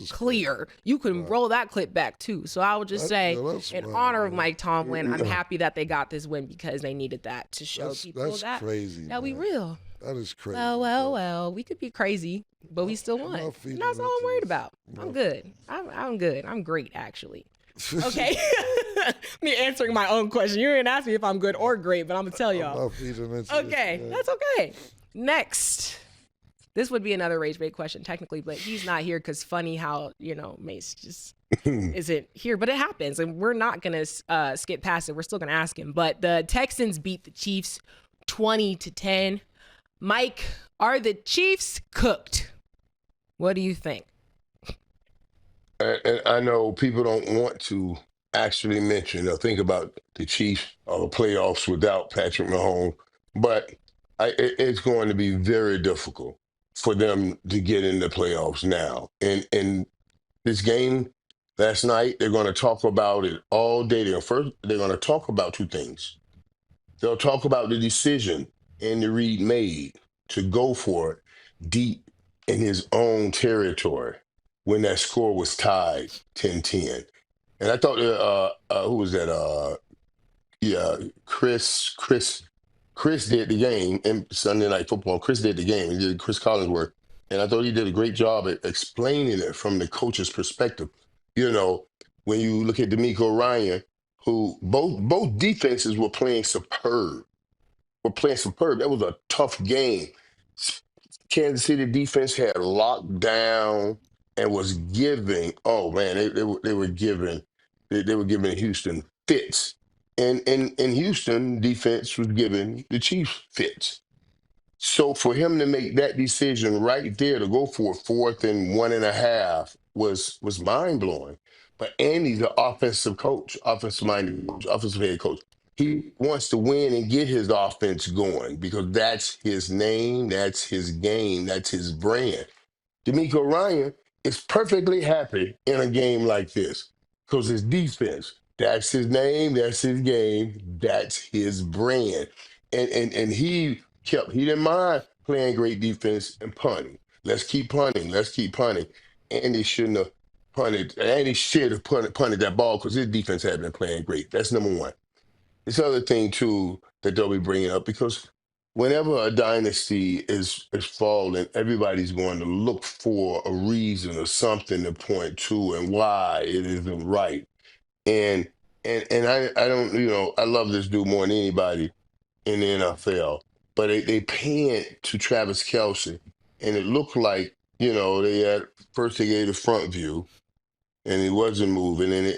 clear. You can roll that clip back too. So I would just say, in honor of Mike Tomlin, I'm happy that they got this win because they needed that to show people that crazy, we real. That is crazy. Well. We could be crazy, but we still won. And that's all I'm worried about. I'm good. I'm good. I'm great, actually. Okay. Me answering my own question. You didn't ask me if I'm good or great, but I'm going to tell y'all. Okay. That's okay. Next. This would be another rage bait question, technically, but he's not here because funny how, Mace just isn't here. But it happens, and we're not going to skip past it. We're still going to ask him. But the Texans beat the Chiefs 20-10. Mike, are the Chiefs cooked? What do you think? And I know people don't want to actually mention or think about the Chiefs or the playoffs without Patrick Mahomes, but it's going to be very difficult for them to get in the playoffs now. And this game last night, they're going to talk about it all day. They're going to talk about two things. They'll talk about the decision Andy Reid made to go for it deep in his own territory when that score was tied 10-10. And I thought, who was that? Chris did the game in Sunday Night Football. Chris did the game. He did Chris Collinsworth. And I thought he did a great job at explaining it from the coach's perspective. When you look at D'Amico Ryan, who both defenses were playing superb. That was a tough game. Kansas City defense had locked down and was giving. Oh man, they were giving Houston fits, and Houston defense was giving the Chiefs fits. So for him to make that decision right there to go for a 4th and 1.5 was mind blowing. But Andy's an offensive coach, offensive minded coach, offensive head coach. He wants to win and get his offense going because that's his name, that's his game, that's his brand. D'Amico Ryan is perfectly happy in a game like this because his defense, that's his name, that's his game, that's his brand. And he didn't mind playing great defense and punting. Let's keep punting. And he shouldn't have punted. And he should have punted that ball because his defense had been playing great. That's number one. This other thing too that they'll be bringing up because whenever a dynasty is falling, everybody's going to look for a reason or something to point to and why it isn't right. And I don't I love this dude more than anybody in the NFL, but they panned to Travis Kelce, and it looked like they had first they gave the front view and he wasn't moving. And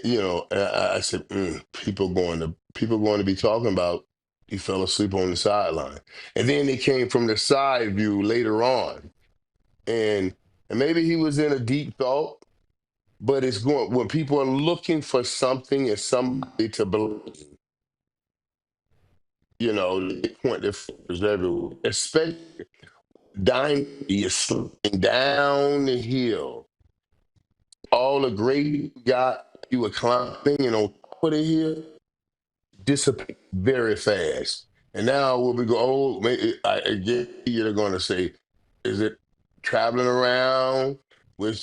I said, people going to be talking about he fell asleep on the sideline. And then they came from the side view later on, and maybe he was in a deep thought. But it's going when people are looking for something and somebody to believe. They point their fingers everywhere, especially Dynasty is slipping down the hill all the grade you got, you were climbing and on top of the hill, dissipate very fast. And now when we go, I get you're going to say, is it traveling around with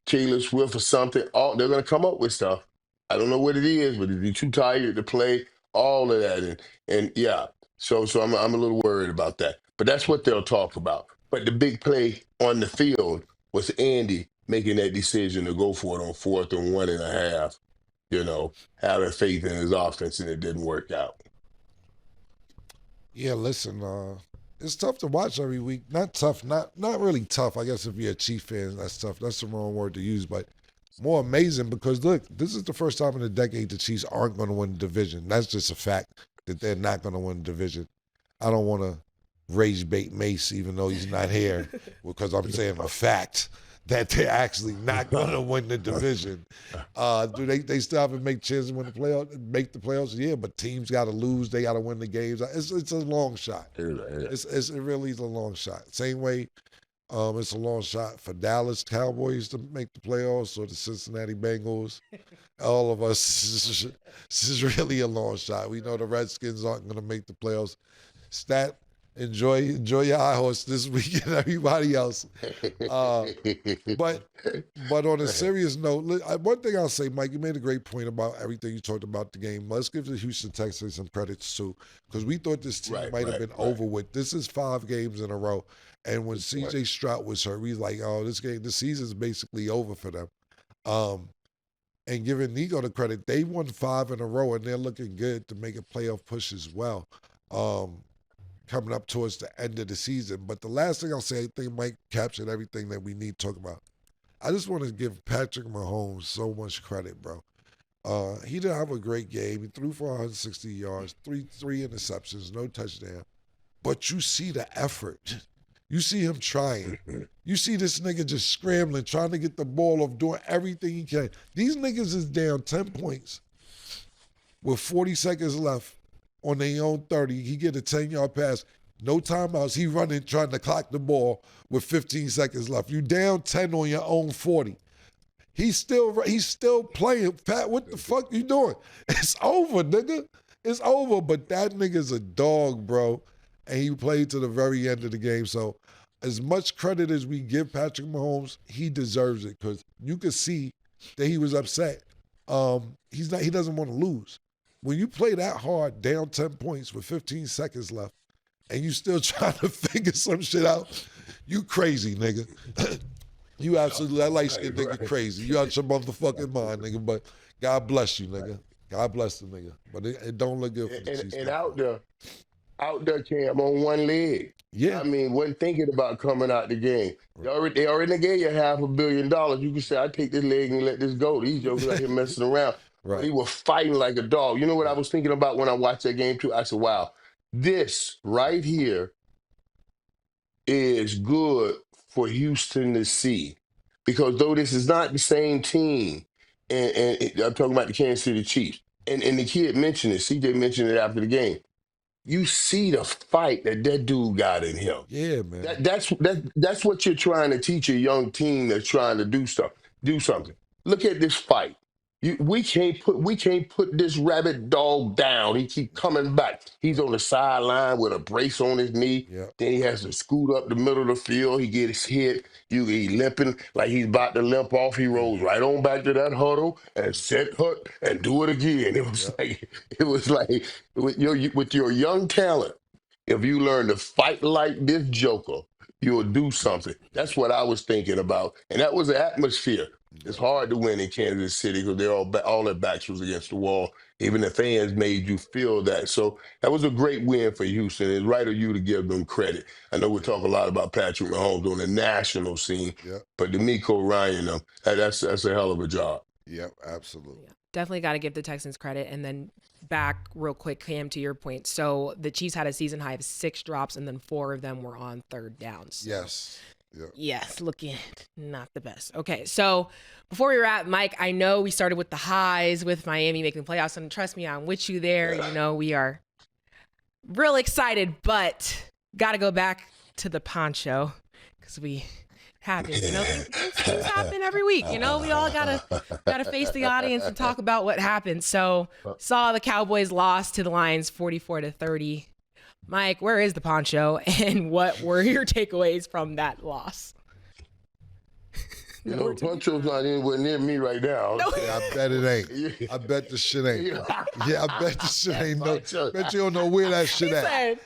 Taylor Swift or something? All they're going to come up with stuff. I don't know what it is, but if you're too tired to play, all of that, and yeah. So I'm a little worried about that. But that's what they'll talk about. But the big play on the field was Andy making that decision to go for it on 4th and 1.5. Having faith in his offense, and it didn't work out. Yeah, listen, it's tough to watch every week. Not tough, not really tough. I guess if you're a Chiefs fan, that's tough. That's the wrong word to use, but more amazing because look, this is the first time in a decade the Chiefs aren't going to win the division. That's just a fact that they're not going to win the division. I don't want to rage bait Mace, even though he's not here, because I'm saying a fact that they're actually not going to win the division. Do they still have to make chances to win the playoffs? Make the playoffs? Yeah, but teams got to lose. They got to win the games. It's a long shot. It really is a long shot. Same way, it's a long shot for Dallas Cowboys to make the playoffs or the Cincinnati Bengals. All of us, this is really a long shot. We know the Redskins aren't going to make the playoffs. Stat. Enjoy your high horse this weekend, everybody else. But on a serious note, one thing I'll say, Mike, you made a great point about everything you talked about the game. Let's give the Houston Texans some credits too, because we thought this team might have been over with. This is 5 games in a row, and when C.J. Stroud was hurt, we was like, oh, this season's basically over for them. And giving Nico the credit, they won 5 in a row, and they're looking good to make a playoff push as well. Coming up towards the end of the season. But the last thing I'll say, I think Mike captured everything that we need to talk about. I just want to give Patrick Mahomes so much credit, bro. He didn't have a great game. He threw for 160 yards, three interceptions, no touchdown. But you see the effort. You see him trying. You see this nigga just scrambling, trying to get the ball off, doing everything he can. These niggas is down 10 points with 40 seconds left. On their own 30, he get a 10-yard pass, no timeouts. He running, trying to clock the ball with 15 seconds left. You down 10 on your own 40. He's still playing. Pat, what the fuck you doing? It's over, nigga. It's over. But that nigga's a dog, bro. And he played to the very end of the game. So as much credit as we give Patrick Mahomes, he deserves it because you could see that he was upset. He doesn't want to lose. When you play that hard, down 10 points with 15 seconds left, and you still trying to figure some shit out, you crazy, nigga. You absolutely, that light-skinned nigga crazy. You out your motherfucking mind, nigga, but God bless you, nigga. God bless the nigga. But it don't look good for the Chiefs. And out there, Cam, on one leg. Yeah. I mean, wasn't thinking about coming out the game. They already gave you $500 million. You can say, I take this leg and let this go. These jokers out here messing around. Right. He was fighting like a dog. You know what I was thinking about when I watched that game too? I said, wow, this right here is good for Houston to see. Because though this is not the same team, and I'm talking about the Kansas City Chiefs, and the kid mentioned it, CJ mentioned it after the game. You see the fight that dude got in him. Yeah, man. That's what you're trying to teach a young team that's trying to do something. Look at this fight. We can't put this rabid dog down. He keep coming back. He's on the sideline with a brace on his knee. Yep. Then he has to scoot up the middle of the field. He gets hit. He limping like he's about to limp off. He rolls right on back to that huddle and set hut and do it again. It was like with your young talent, if you learn to fight like this joker, you'll do something. That's what I was thinking about. And that was the atmosphere. It's hard to win in Kansas City because they're all their backs was against the wall. Even the fans made you feel that. So that was a great win for Houston. It's right of you to give them credit. I know we talk a lot about Patrick Mahomes on the national scene, but D'Amico Ryan, that's a hell of a job. Yep, absolutely. Yeah, definitely got to give the Texans credit. And then back real quick, Cam, to your point. So the Chiefs had a season high of 6 drops, and then 4 of them were on third downs. So. Yes. Yep. Yes, looking not the best. Okay, so before we wrap, Mike, I know we started with the highs with Miami making the playoffs, and trust me, I'm with you there. You know, we are real excited, but got to go back to the Poncho because we happens. You know, things happen every week. You know, we all gotta face the audience and talk about what happened. So saw the Cowboys lost to the Lions 44-30. Mike, where is the Poncho, and what were your takeaways from that loss? You know, Poncho's not anywhere near me right now. No. Yeah, I bet it ain't. I bet the shit ain't. Yeah, I bet the shit ain't. No, bet you don't know where that shit at.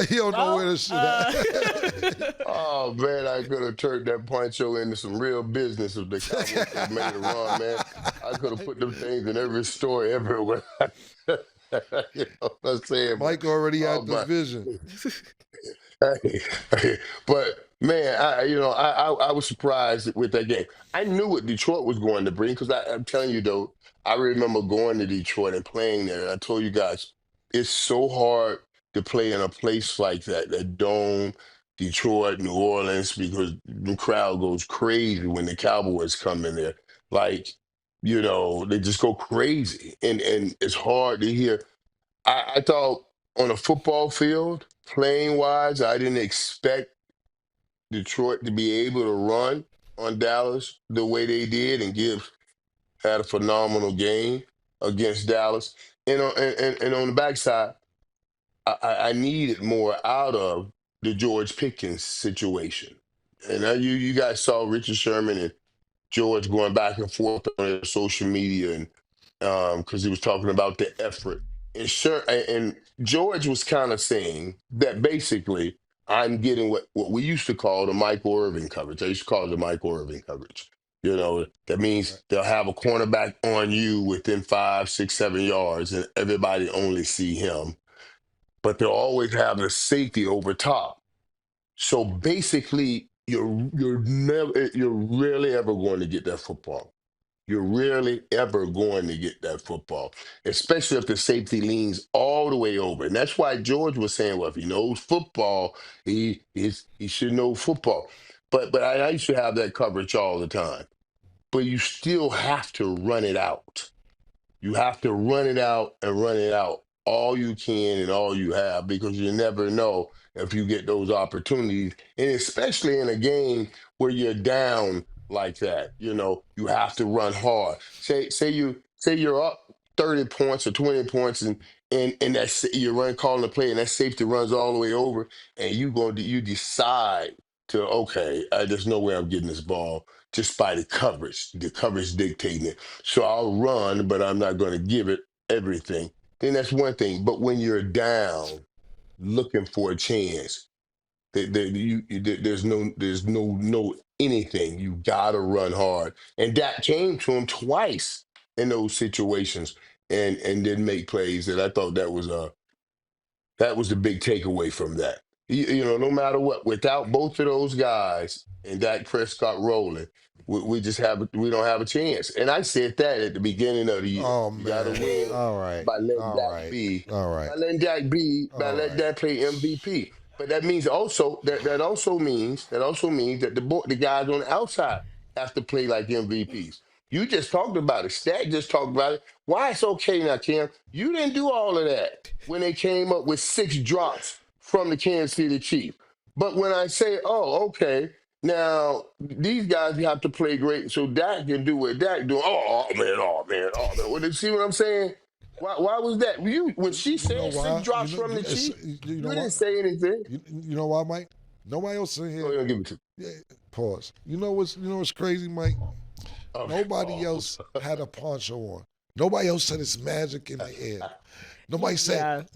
You don't know where the shit at. Oh, man, I could have turned that Poncho into some real business if the Cowboys had made a run, man. I could have put them things in every store everywhere. You know what I'm saying? Mike already had the vision. But man, I was surprised with that game. I knew what Detroit was going to bring because I'm telling you though, I remember going to Detroit and playing there. I told you guys, it's so hard to play in a place like that dome, Detroit, New Orleans, because the crowd goes crazy when the Cowboys come in there. Like, they just go crazy, and it's hard to hear. I thought on a football field, playing wise, I didn't expect Detroit to be able to run on Dallas the way they did and had a phenomenal game against Dallas. And on the backside, I needed more out of the George Pickens situation. And you guys saw Richard Sherman and George going back and forth on their social media, and because he was talking about the effort. And George was kind of saying that basically I'm getting what we used to call the Michael Irvin coverage. I used to call it the Michael Irvin coverage. That means they'll have a cornerback on you within 5, 6, 7 yards, and everybody only see him. But they'll always have a safety over top. So basically, you're rarely ever going to get that football. You're rarely ever going to get that football, especially if the safety leans all the way over. And that's why George was saying, well, if he knows football, he should know football. But I used to have that coverage all the time. But you still have to run it out. You have to run it out and run it out all you can and all you have, because you never know if you get those opportunities. And especially in a game where you're down like that, you have to run hard. Say you're up 30 points or 20 points, and you're calling the play, and that safety runs all the way over, and you decide to, okay, there's no way I'm getting this ball, just by the coverage dictating it. So I'll run, but I'm not going to give it everything. Then that's one thing. But when you're down, looking for a chance, there's no anything. You gotta run hard, and that came to him twice in those situations, and didn't make plays. And I thought that was the big takeaway from that. No matter what, without both of those guys and Dak Prescott rolling, we don't have a chance. And I said that at the beginning of the year. Oh, you gotta man. win All right. by letting All Dak right. be. All right. By letting Dak be. By letting Dak play MVP. But that means also that also means that the guys on the outside have to play like MVPs. You just talked about it. Stat just talked about it. Why it's okay now, Cam? You didn't do all of that when they came up with 6 drops from the Kansas City Chiefs. But when I say, oh, okay, now these guys have to play great so Dak can do what Dak do. Oh man. Well, see what I'm saying? Why was that? When she said 6 drops from the Chiefs, you didn't say anything. You know why, Mike? Nobody else in here. Oh, give it to. Yeah, pause. You know what's crazy, Mike? Nobody else had a poncho on. Nobody else said it's magic in the air. Nobody said,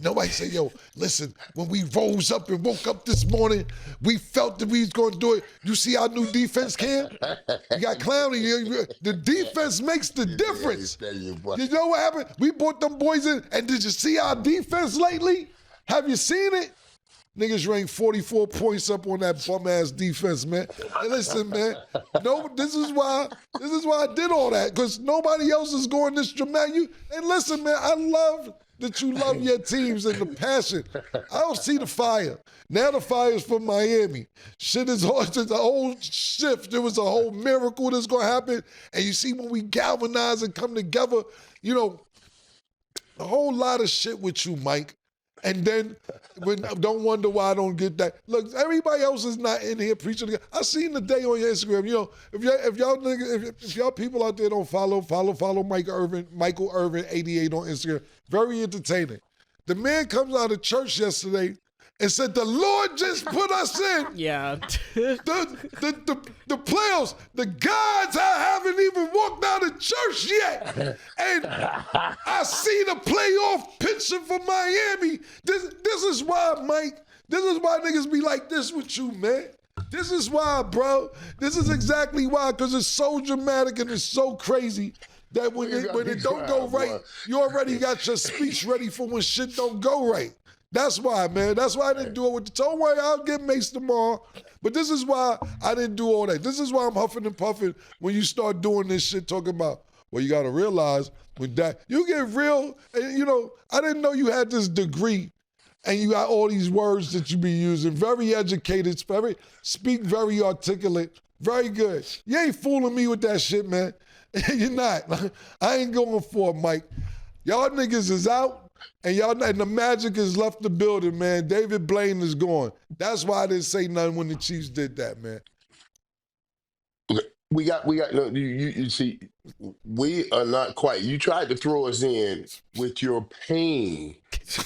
yo, listen, when we rose up and woke up this morning, we felt that we was going to do it. You see our new defense, Cam? You got Clowney. The defense makes the difference. You know what happened? We brought them boys in, and did you see our defense lately? Have you seen it? Niggas ranked 44 points up on that bum-ass defense, man. Hey, listen, man. No, this is why I did all that, because nobody else is going this dramatic. And listen, man, I love that you love your teams and the passion. I don't see the fire. Now the fire's from Miami. Shit is hard. It's a whole shift. There was a whole miracle that's going to happen. And you see when we galvanize and come together, a whole lot of shit with you, Mike. And then don't wonder why I don't get that. Look, everybody else is not in here preaching. I seen the day on your Instagram. You know, if y'all people out there don't follow Michael Irvin 88 on Instagram. Very entertaining. The man comes out of church yesterday and said, the Lord just put us in. Yeah. The playoffs. The gods haven't even walked out of church yet. And I see the playoff picture for Miami. This is why, Mike, this is why niggas be like this with you, man. This is why, bro. This is exactly why, because it's so dramatic and it's so crazy that when it don't go right, you already got your speech ready for when shit don't go right. That's why, man. That's why I didn't do it with the don't worry, I'll get maced tomorrow. But this is why I didn't do all that. This is why I'm huffing and puffing when you start doing this shit, talking about, well, you gotta realize when that you get real, and you know, I didn't know you had this degree and you got all these words that you be using. Very educated, speak very articulate, very good. You ain't fooling me with that shit, man. You're not. I ain't going for it, Mike. Y'all niggas is out. And the Magic has left the building, man. David Blaine is gone. That's why I didn't say nothing when the Chiefs did that, man. We got. No, you see, we are not quite. You tried to throw us in with your pain.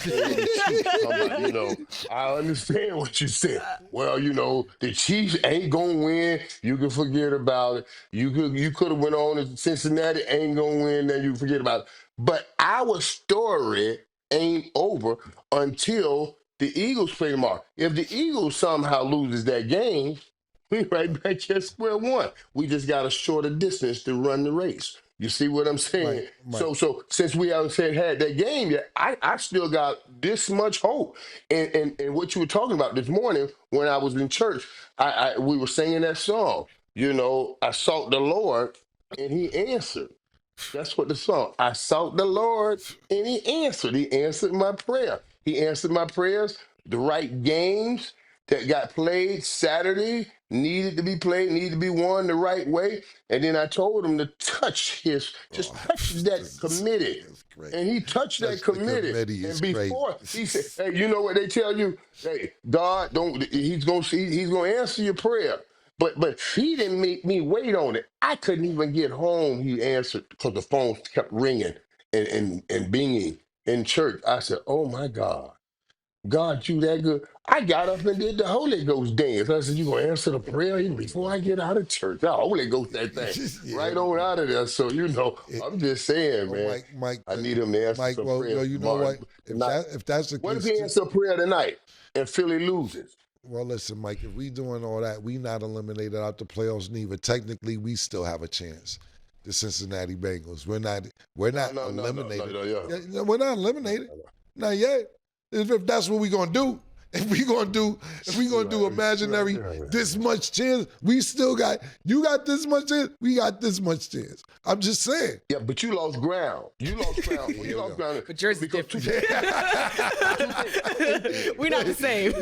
You know, I understand what you said. Well, you know, the Chiefs ain't gonna win. You can forget about it. You could have went on to Cincinnati ain't gonna win. Then you forget about it. But our story ain't over until the Eagles play tomorrow. If the Eagles somehow loses that game, we right back at square one. We just got a shorter distance to run the race. You see what I'm saying? Right. So since we haven't had that game yet, I still got this much hope. And what you were talking about this morning when I was in church, we were singing that song. You know, I sought the Lord and he answered. That's what the song. I sought the Lord and he answered. He answered my prayer. He answered my prayers. The right games that got played Saturday needed to be played, needed to be won the right way. And then I told him to touch that committee. And he touched that committee. And before he said, hey, you know what they tell you? Hey, God he's gonna answer your prayer. But he didn't make me wait on it. I couldn't even get home. He answered because the phone kept ringing and binging in church. I said, oh my God. God, you that good. I got up and did the Holy Ghost dance. I said, you going to answer the prayer even before I get out of church? The Holy Ghost that thing. Right on out of there. So, you know, I'm just saying, man. Mike, I need him to answer some prayer. You know what? If that's the case. What if he answers a prayer tonight and Philly loses? Well, listen, Mike, if we doing all that, we not eliminated out the playoffs neither. Technically, we still have a chance. The Cincinnati Bengals. We're not eliminated. No. We're not eliminated. Not yet. If that's what we're gonna do. If we gonna do imaginary this much chance, we still got you got this much chance, we got this much chance. I'm just saying. Yeah, but you lost ground. You lost ground. You lost ground. But yours is different. We're not the same.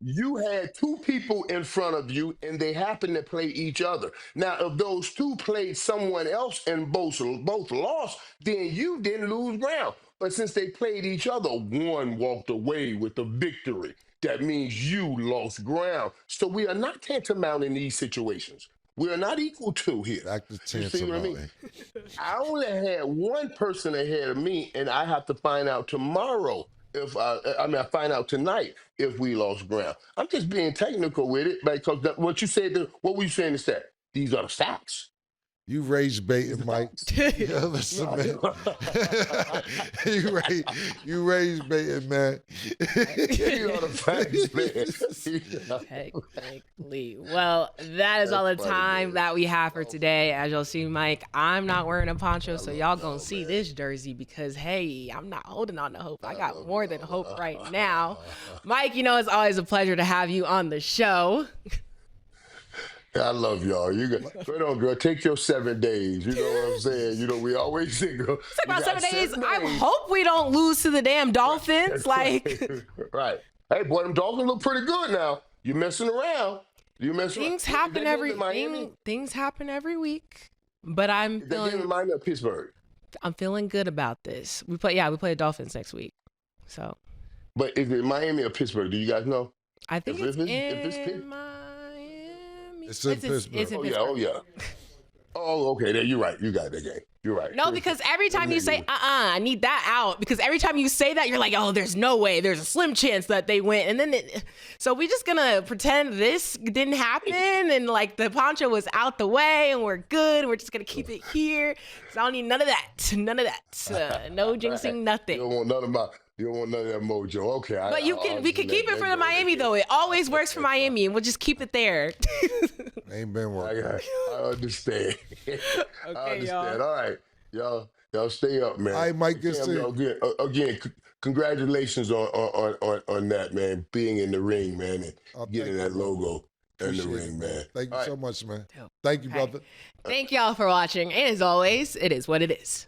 You had two people in front of you, and they happened to play each other. Now, if those two played someone else and both lost, then you didn't lose ground. But since they played each other, one walked away with the victory. That means you lost ground. So we are not tantamount in these situations. We are not equal to here. You see what I mean? I only had one person ahead of me, and I have to find out tomorrow if I find out tonight if we lost ground. I'm just being technical with it because what you said, what were you saying is that these are the facts. You rage baiting, Mike. Yeah, listen, man. you rage baiting, man. You are the facts, man. Technically. Well, that is all the time that we have for today. As y'all see, Mike, I'm not wearing a poncho, so y'all gonna see this jersey because, hey, I'm not holding on to hope. I got more than hope right now. Mike, you know, it's always a pleasure to have you on the show. I love y'all. You got right on, girl. Take your 7 days. You know what I'm saying? You know, we always say, girl. It's about 7 days. I hope we don't lose to the damn Dolphins. Right. Hey, boy, them Dolphins look pretty good now. You messing around. Things happen every week. But I'm feeling. That game remind me of Pittsburgh. I'm feeling good about this. We play the Dolphins next week. So. But is it Miami or Pittsburgh? Do you guys know? I think it's Pittsburgh? Miami. It's in Pittsburgh. It's in Oh Pittsburgh. yeah. Oh, okay. There, you're right. You got that game. You're right. No, because every time you say, I need that out. Because every time you say that, you're like, oh, there's no way. There's a slim chance that they win. And then, so we just gonna pretend this didn't happen and like the Poncho was out the way and we're good. We're just gonna keep it here. So I don't need none of that. None of that. No jinxing, nothing. You don't want none of that mojo. Okay. But we can keep it for the Miami though. It always works for Miami, and we'll just keep it there. Ain't been working. I understand. Okay, I understand. y'all. All right, y'all stay up, man. All right, Mike, good Cam, again, congratulations on that, man. Being in the ring, man, and getting that logo in the ring, man. Thank you All so right. much, man. Thank you, brother. Thank y'all for watching. And as always, it is what it is.